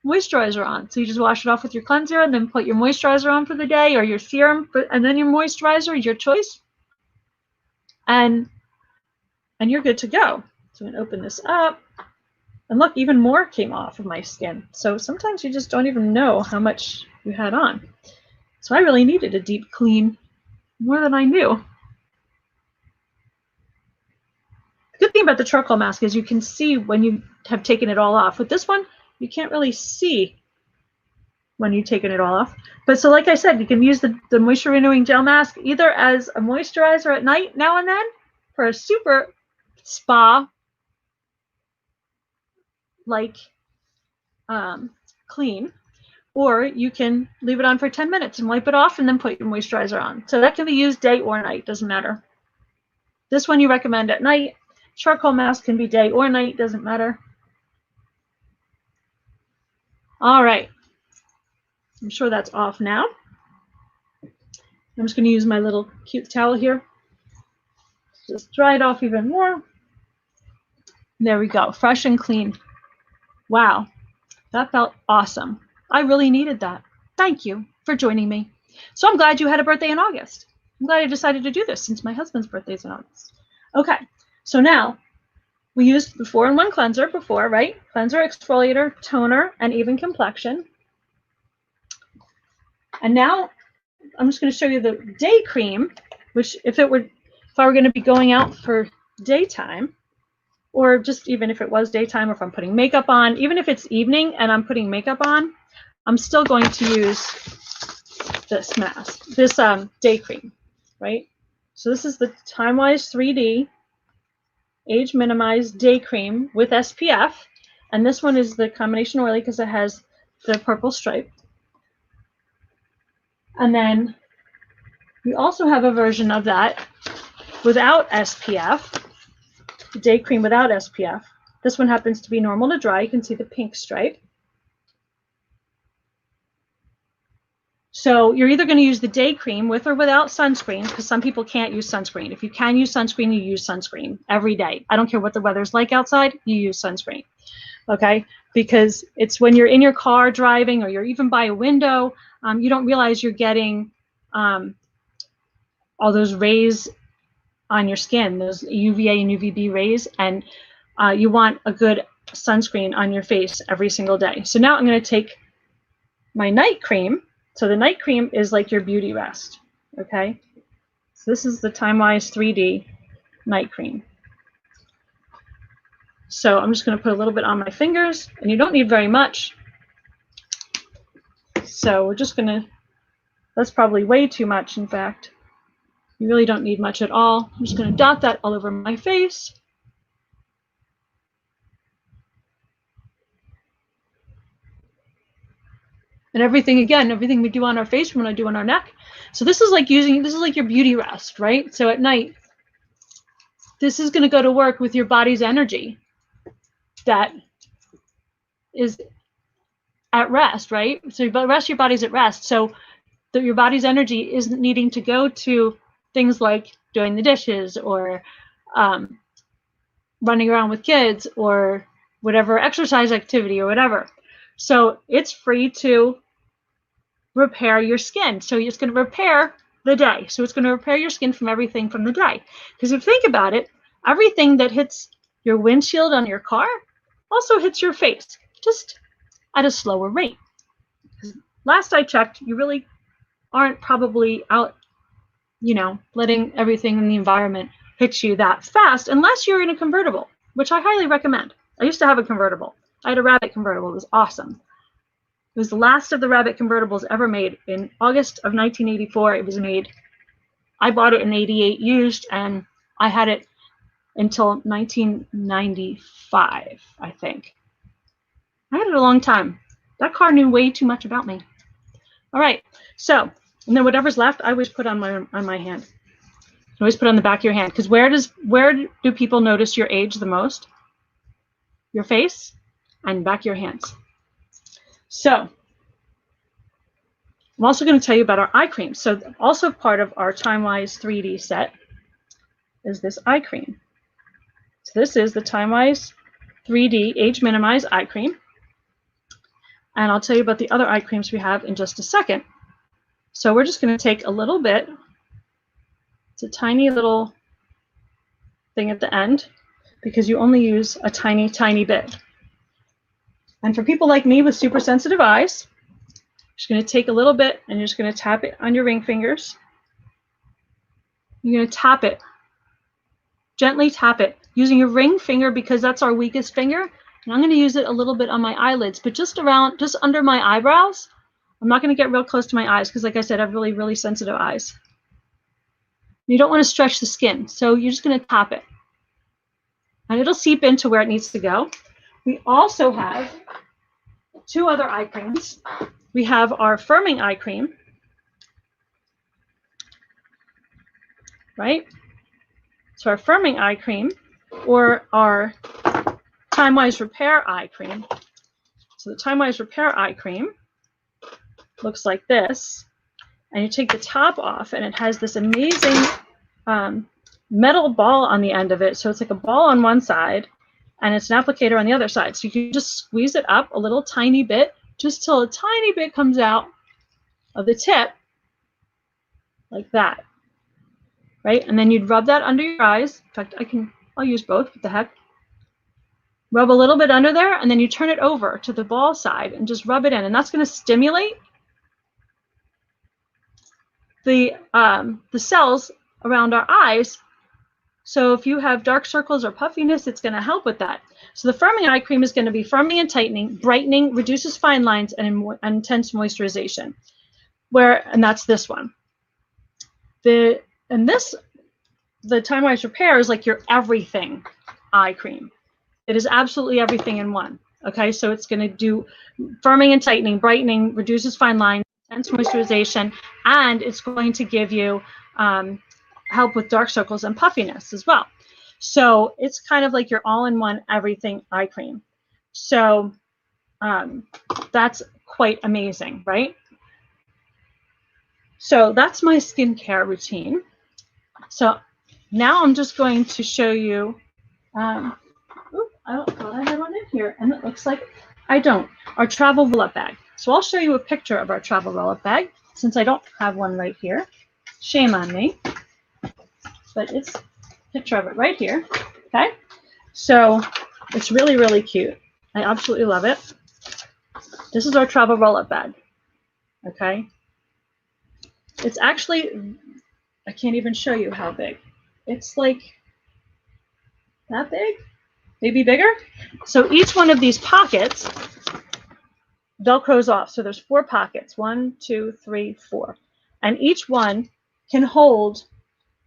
moisturizer on. So you just wash it off with your cleanser and then put your moisturizer on for the day, or your serum, and then your moisturizer, your choice, and you're good to go. So I'm going to open this up, and look, even more came off of my skin. So sometimes you just don't even know how much you had on. So I really needed a deep clean, more than I knew. The good thing about the charcoal mask is you can see when you have taken it all off. With this one, you can't really see when you've taken it all off. But so like I said, you can use the moisture renewing gel mask either as a moisturizer at night now and then for a super spa like clean, or you can leave it on for 10 minutes and wipe it off and then put your moisturizer on. So that can be used day or night, doesn't matter. This one you recommend at night. Charcoal mask can be day or night, doesn't matter. All right, I'm sure that's off now. I'm just going to use my little cute towel here. Just dry it off even more. There we go, fresh and clean. Wow, that felt awesome. I really needed that. Thank you for joining me. So I'm glad you had a birthday in August. I'm glad I decided to do this since my husband's birthday is in August. Okay, so now we used the 4-in-1 cleanser before, right? Cleanser, exfoliator, toner, and even complexion. And now I'm just going to show you the day cream, which if I were going to be going out for daytime, or just even if it was daytime, or if I'm putting makeup on, even if it's evening and I'm putting makeup on, I'm still going to use this mask, this day cream, right? So this is the Time-Wise 3D Age Minimized Day Cream with SPF. And this one is the combination oily because it has the purple stripe. And then we also have a version of that without SPF, day cream without SPF. This one happens to be normal to dry. You can see the pink stripe. So you're either going to use the day cream with or without sunscreen, because some people can't use sunscreen. If you can use sunscreen, you use sunscreen every day. I don't care what the weather's like outside, you use sunscreen. Okay? Because it's when you're in your car driving or you're even by a window, you don't realize you're getting all those rays on your skin, those UVA and UVB rays, and you want a good sunscreen on your face every single day. So now I'm going to take my night cream. So the night cream is like your beauty rest, okay? So this is the Time-Wise 3D night cream. So I'm just going to put a little bit on my fingers, and you don't need very much. So we're just going to, that's probably way too much, in fact. You really don't need much at all. I'm just going to dot that all over my face. And everything, again, everything we do on our face, we're going to do on our neck. So this is like your beauty rest, right? So at night, this is going to go to work with your body's energy that is at rest, right? So the rest of your body's at rest. So your body's energy isn't needing to go to things like doing the dishes or running around with kids or whatever exercise activity or whatever. So it's free to repair your skin. So it's going to repair the day. So it's going to repair your skin from everything from the day. Because if you think about it, everything that hits your windshield on your car also hits your face, just at a slower rate. Last I checked, you really aren't probably out, letting everything in the environment hit you that fast, unless you're in a convertible, which I highly recommend. I used to have a convertible. I had a Rabbit convertible. It was awesome. It was the last of the Rabbit convertibles ever made. In August of 1984, it was made. I bought it in '88 used, and I had it until 1995, I think. I had it a long time. That car knew way too much about me. All right, so, and then whatever's left, I always put on my hand. I always put on the back of your hand, because where do people notice your age the most? Your face and back of your hands. So I'm also going to tell you about our eye cream. So also part of our Time-Wise 3D set is this eye cream. So this is the Time-Wise 3D Age Minimized Eye Cream. And I'll tell you about the other eye creams we have in just a second. So we're just going to take a little bit. It's a tiny little thing at the end because you only use a tiny, tiny bit. And for people like me with super sensitive eyes, you're just going to take a little bit and you're just going to tap it on your ring fingers. You're going to tap it, gently tap it, using your ring finger because that's our weakest finger. And I'm going to use it a little bit on my eyelids, but just under my eyebrows. I'm not going to get real close to my eyes because, like I said, I have really, really sensitive eyes. You don't want to stretch the skin, so you're just going to tap it. And it'll seep into where it needs to go. We also have two other eye creams. We have our firming eye cream, right? So our firming eye cream, or our Time-Wise Repair eye cream. So the Time-Wise Repair eye cream looks like this. And you take the top off, and it has this amazing metal ball on the end of it. So it's like a ball on one side, and it's an applicator on the other side. So you can just squeeze it up a little tiny bit, just till a tiny bit comes out of the tip, like that, right? And then you'd rub that under your eyes. In fact, I'll use both, what the heck. Rub a little bit under there, and then you turn it over to the ball side and just rub it in. And that's going to stimulate the cells around our eyes. So if you have dark circles or puffiness, it's going to help with that. So the firming eye cream is going to be firming and tightening, brightening, reduces fine lines, and intense moisturization. And that's this one. The Time Wise Repair is like your everything eye cream. It is absolutely everything in one. Okay, so it's going to do firming and tightening, brightening, reduces fine lines, intense moisturization, and it's going to give you help with dark circles and puffiness as well. So it's kind of like your all-in-one everything eye cream. So that's quite amazing, right? So that's my skincare routine. So now I'm just going to show you. I thought I had one in here, and it looks like I don't. Our travel roll-up bag. So I'll show you a picture of our travel roll-up bag, since I don't have one right here. Shame on me. But it's a picture of it right here. Okay? So it's really, really cute. I absolutely love it. This is our travel roll-up bag. Okay? It's actually, I can't even show you how big. It's like that big? Maybe bigger. So each one of these pockets Velcros off. So there's 4 pockets, 1, 2, 3, 4. And each one can hold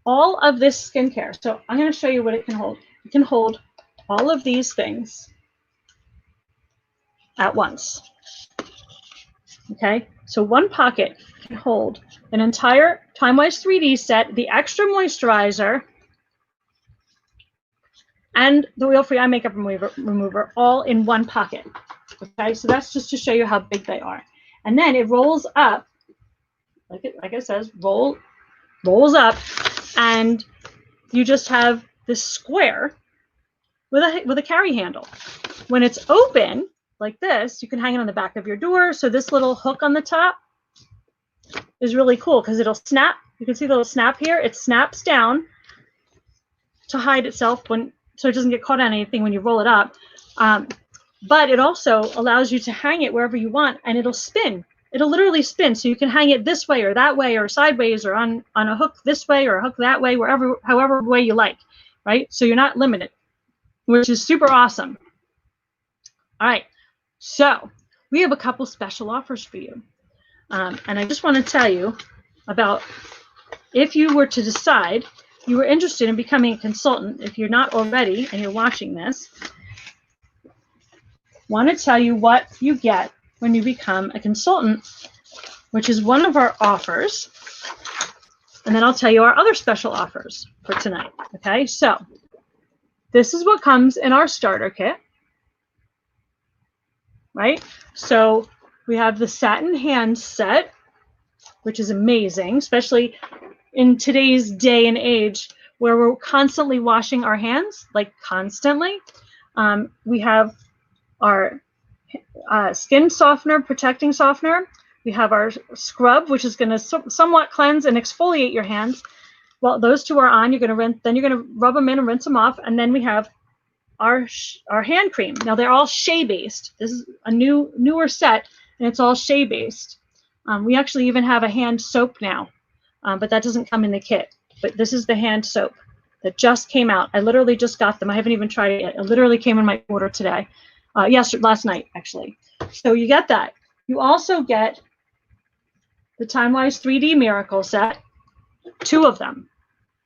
all of this skincare. So I'm going to show you what it can hold. It can hold all of these things at once. Okay, so one pocket can hold an entire Time Wise 3D set, the extra moisturizer, and the oil-free eye makeup remover all in one pocket. Okay, so that's just to show you how big they are. And then it rolls up, like it says, rolls up, and you just have this square with a carry handle. When it's open like this, you can hang it on the back of your door. So this little hook on the top is really cool because it'll snap. You can see the little snap here. It snaps down to hide itself so it doesn't get caught on anything when you roll it up. But it also allows you to hang it wherever you want, and it'll spin. It'll literally spin. So you can hang it this way or that way or sideways or on a hook this way or a hook that way, however way you like, right? So you're not limited, which is super awesome. All right, so we have a couple special offers for you. And I just want to tell you about, if you were to decide you were interested in becoming a consultant, if you're not already and you're watching this, want to tell you what you get when you become a consultant, which is one of our offers. And then I'll tell you our other special offers for tonight. Okay, so this is what comes in our starter kit, right? So we have the satin hand set, which is amazing, especially in today's day and age where we're constantly washing our hands, like constantly. We have our skin softener, protecting softener. We have our scrub, which is going to somewhat cleanse and exfoliate your hands. Well, those two are on. You're going to rinse, then you're going to rub them in and rinse them off, and then we have our hand cream. Now they're all shea based. This is a newer set, and it's all shea based. We actually even have a hand soap now, but that doesn't come in the kit. But this is the hand soap that just came out. I literally just got them. I haven't even tried it yet. It literally came in my order today. Last night, actually. So you get that. You also get the Time Wise 3D Miracle Set, 2 of them.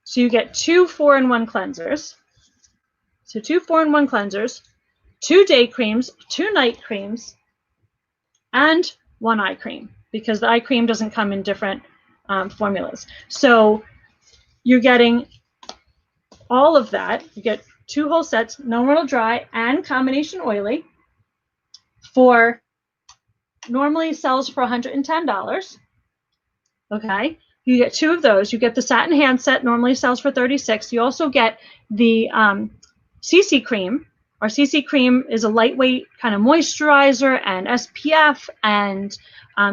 So you get 2 4-in-1 cleansers. So 2 4-in-1 cleansers, 2 day creams, 2 night creams, and 1 eye cream, because the eye cream doesn't come in different formulas. So you're getting all of that. You get 2 whole sets, normal dry and combination oily, for normally sells for $110. Okay, you get 2 of those. You get the satin hand set, normally sells for $36. You also get the CC cream. Our CC cream is a lightweight kind of moisturizer and SPF and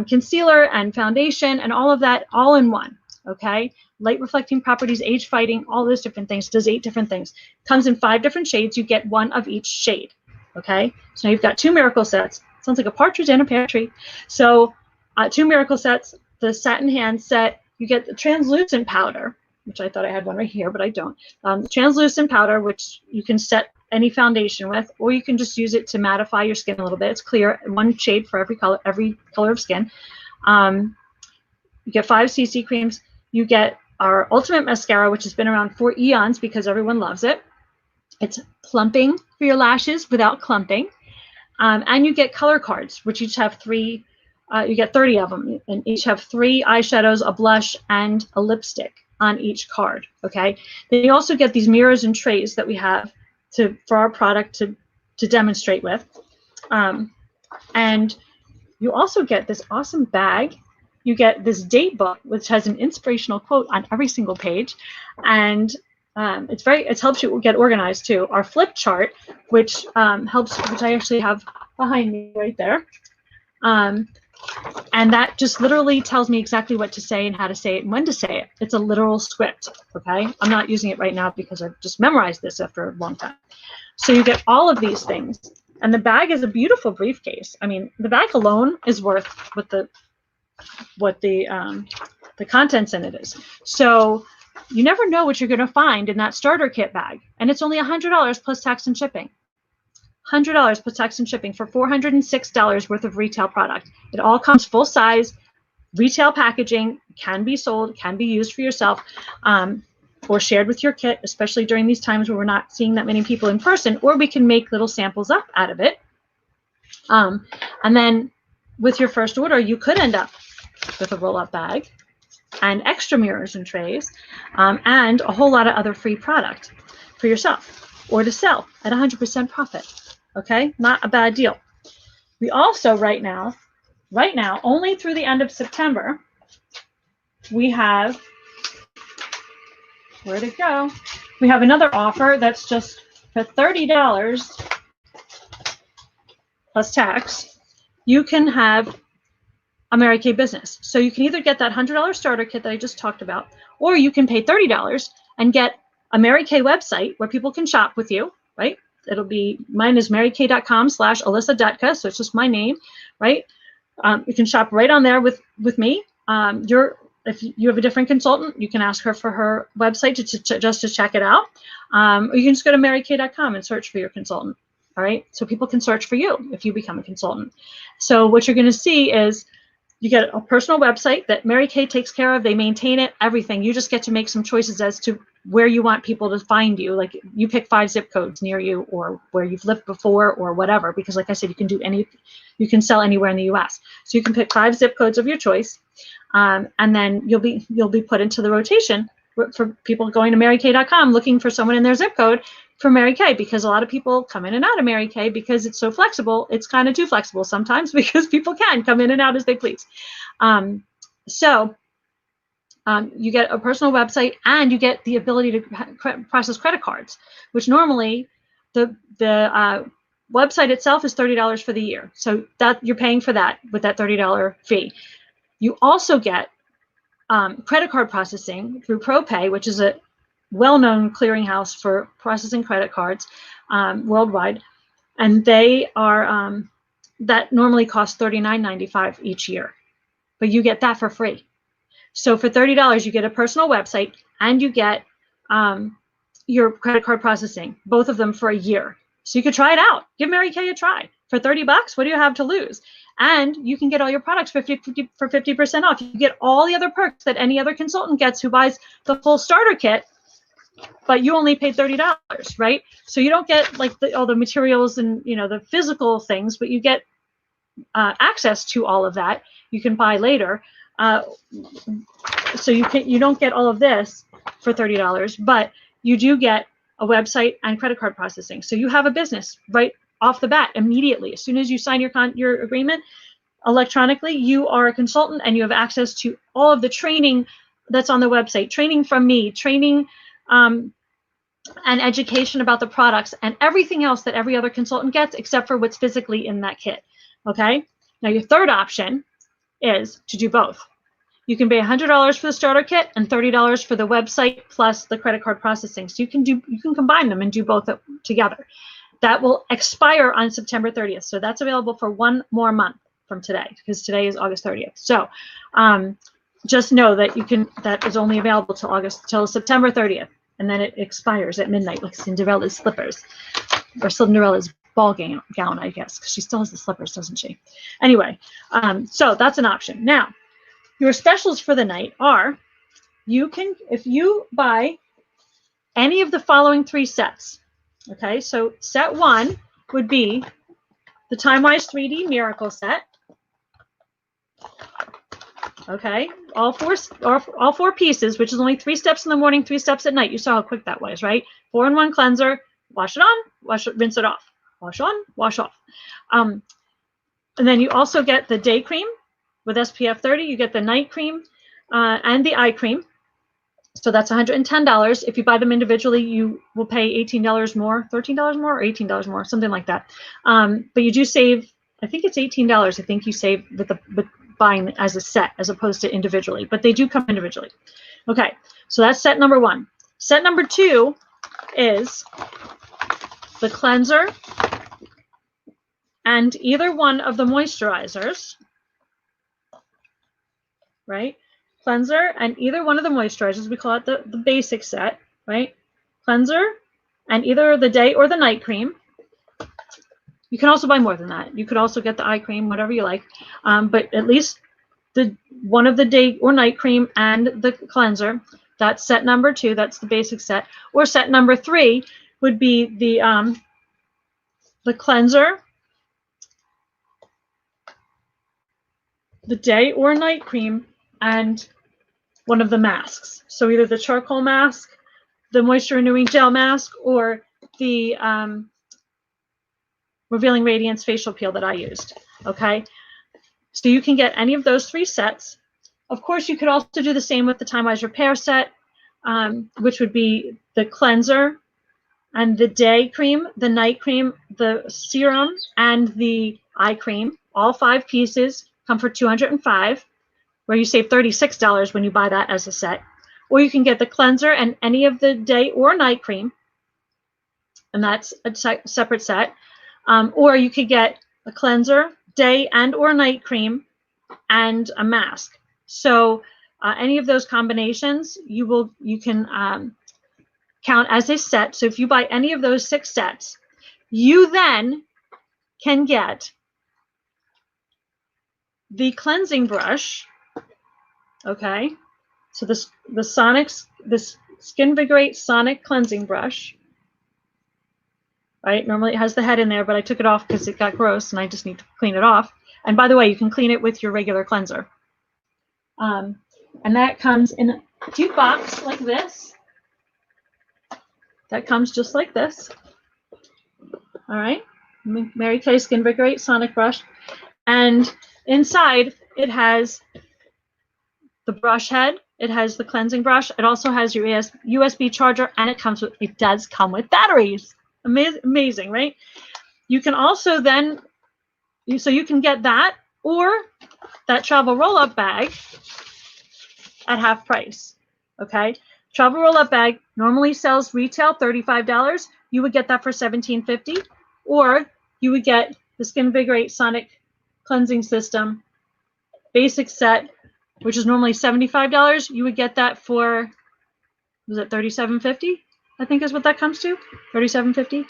concealer and foundation and all of that all in one. Okay, light reflecting properties, age fighting, all those different things. Does 8 different things. Comes in 5 different shades. You get 1 of each shade. Okay, so now you've got 2 miracle sets. Sounds like a partridge in a pear tree. So 2 miracle sets, the satin hand set, you get the translucent powder, which I thought I had one right here, but I don't. The translucent powder, which you can set any foundation with, or you can just use it to mattify your skin a little bit. It's clear, one shade for every color of skin. You get 5 CC creams. You get our Ultimate Mascara, which has been around for eons because everyone loves it. It's plumping for your lashes without clumping. And you get color cards, which each have 3, you get 30 of them, and each have 3 eyeshadows, a blush, and a lipstick on each card, okay? Then you also get these mirrors and trays that we have for our product to demonstrate with. And you also get this awesome bag. You get this date book, which has an inspirational quote on every single page. And it helps you get organized too. Our flip chart, which which I actually have behind me right there. And that just literally tells me exactly what to say and how to say it and when to say it. It's a literal script, okay? I'm not using it right now because I've just memorized this after a long time. So you get all of these things. And the bag is a beautiful briefcase. I mean, the bag alone is worth what the contents in it is. So you never know what you're going to find in that starter kit bag. And it's only $100 plus tax and shipping. $100 plus tax and shipping for $406 worth of retail product. It all comes full size, retail packaging, can be sold, can be used for yourself, or shared with your kit, especially during these times where we're not seeing that many people in person, or we can make little samples up out of it. And then with your first order, you could end up with a roll-up bag and extra mirrors and trays, and a whole lot of other free product for yourself or to sell at 100% profit. Okay, not a bad deal. We also right now, only through the end of September, we have, where'd it go? We have another offer that's just for $30 plus tax. You can have a Mary Kay business. So you can either get that $100 starter kit that I just talked about, or you can pay $30 and get a Mary Kay website where people can shop with you, right? It'll be, mine is marykay.com/Alyssa Detka, so it's just my name, right? You can shop right on there with me. If you have a different consultant, you can ask her for her website just to check it out. Or you can just go to marykay.com and search for your consultant, all right? So people can search for you if you become a consultant. So what you're going to see is you get a personal website that Mary Kay takes care of. They maintain it, everything. You just get to make some choices as to where you want people to find you. Like you pick 5 zip codes near you or where you've lived before or whatever, because like I said, you can sell anywhere in the US. So you can pick 5 zip codes of your choice. And then you'll be put into the rotation for people going to marykay.com looking for someone in their zip code for Mary Kay, because a lot of people come in and out of Mary Kay because it's so flexible. It's kind of too flexible sometimes because people can come in and out as they please. You get a personal website and you get the ability to process credit cards, which normally the website itself is $30 for the year. So that you're paying for that with that $30 fee. You also get credit card processing through ProPay, which is a well-known clearinghouse for processing credit cards worldwide, and they are that normally costs $39.95 each year, but you get that for free. So for $30, you get a personal website and you get your credit card processing, both of them for a year. So you could try it out. Give Mary Kay a try. For $30, what do you have to lose? And you can get all your products for 50% off. You get all the other perks that any other consultant gets who buys the full starter kit, but you only paid $30, right? So you don't get like all the materials and the physical things, but you get access to all of that. You can buy later. So you don't get all of this for $30, but you do get a website and credit card processing. So you have a business right off the bat immediately. As soon as you sign your agreement electronically, you are a consultant and you have access to all of the training that's on the website, training from me, training and education about the products and everything else that every other consultant gets except for what's physically in that kit. Okay. Now your third option is to do both. You can pay $100 for the starter kit and $30 for the website plus the credit card processing. So you can combine them and do both together. That will expire on September 30th. So that's available for one more month from today, because today is August 30th. So just know that that is only available till September 30th, and then it expires at midnight, like Cinderella's slippers, or Cinderella's ball gown, I guess, because she still has the slippers, doesn't she? Anyway, so that's an option. Now, your specials for the night are, if you buy any of the following 3 sets, okay, so set 1 would be the Time-Wise 3D Miracle set. Okay, all four pieces, which is only 3 steps in the morning, 3 steps at night. You saw how quick that was, right? 4-in-1 cleanser, wash it on, rinse it off, wash on, wash off. And then you also get the day cream with SPF 30. You get the night cream and the eye cream. So that's $110. If you buy them individually, you will pay $18 more, $13 more, or $18 more, something like that. But you do save, I think it's $18. I think you save with buying as a set as opposed to individually, but they do come individually. Okay, so that's set number 1. Set number 2 is the cleanser and either one of the moisturizers, right? Cleanser and either one of the moisturizers, we call it the basic set, right? Cleanser and either the day or the night cream. You can also buy more than that. You could also get the eye cream, whatever you like, but at least one of the day or night cream and the cleanser. That's set number 2. That's the basic set. Or set number 3 would be the cleanser, the day or night cream, and one of the masks. So either the charcoal mask, the moisture renewing gel mask, or the Revealing Radiance facial peel that I used. Okay, so you can get any of those 3 sets. Of course, you could also do the same with the Time-Wise Repair set, which would be the cleanser and the day cream, the night cream, the serum, and the eye cream. All 5 pieces come for $205, where you save $36 when you buy that as a set. Or you can get the cleanser and any of the day or night cream, and that's a separate set. Or you could get a cleanser, day and or night cream, and a mask. So any of those combinations you can count as a set. So if you buy any of those 6 sets, you then can get the cleansing brush. Okay, so the Skinvigorate Sonic cleansing brush. Right, normally it has the head in there, but I took it off because it got gross and I just need to clean it off. And by the way, you can clean it with your regular cleanser. And that comes in a cute box like this. That comes just like this. All right, Mary Kay Skinvigorate Sonic brush. And inside it has the brush head. It has the cleansing brush. It also has your USB charger, and it does come with batteries. Amazing, right? You can also then, so you can get that or that travel roll-up bag at half price. Okay, travel roll-up bag normally sells retail $35. You would get that for $17.50, or you would get the Skinvigorate Sonic cleansing system basic set, which is normally $75. You would get that for, was it $37.50? I think is what that comes to, $37.50.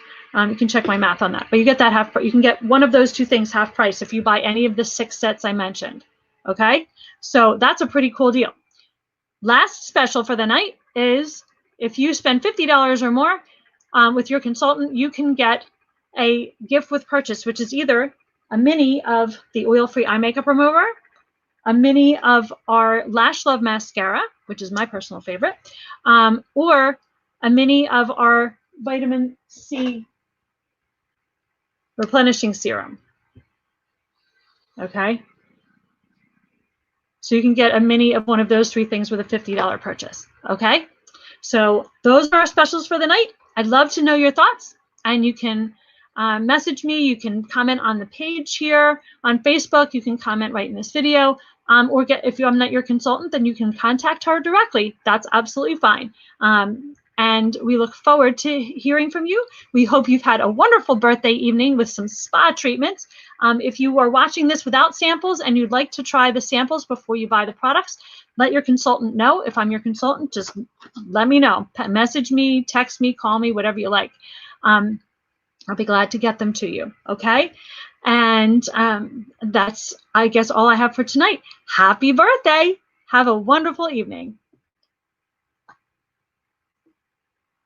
You can check my math on that, but you get that you can get one of those 2 things half price if you buy any of the 6 sets I mentioned. Okay, so that's a pretty cool deal. Last special for the night is if you spend $50 or more with your consultant, you can get a gift with purchase, which is either a mini of the oil-free eye makeup remover, a mini of our Lash Love mascara, which is my personal favorite, or a mini of our vitamin C replenishing serum. Okay, so you can get a mini of one of those 3 things with a $50 purchase. Okay, so those are our specials for the night. I'd love to know your thoughts, and you can message me. You can comment on the page here on Facebook. You can comment right in this video, or if I'm not your consultant, then you can contact her directly. That's absolutely fine. and we look forward to hearing from you. We hope you've had a wonderful birthday evening with some spa treatments. If you are watching this without samples and you'd like to try the samples before you buy the products, let your consultant know. If I'm your consultant, just let me know. Message me, text me, call me, whatever you like. I'll be glad to get them to you, okay? And that's, I guess, all I have for tonight. Happy birthday. Have a wonderful evening.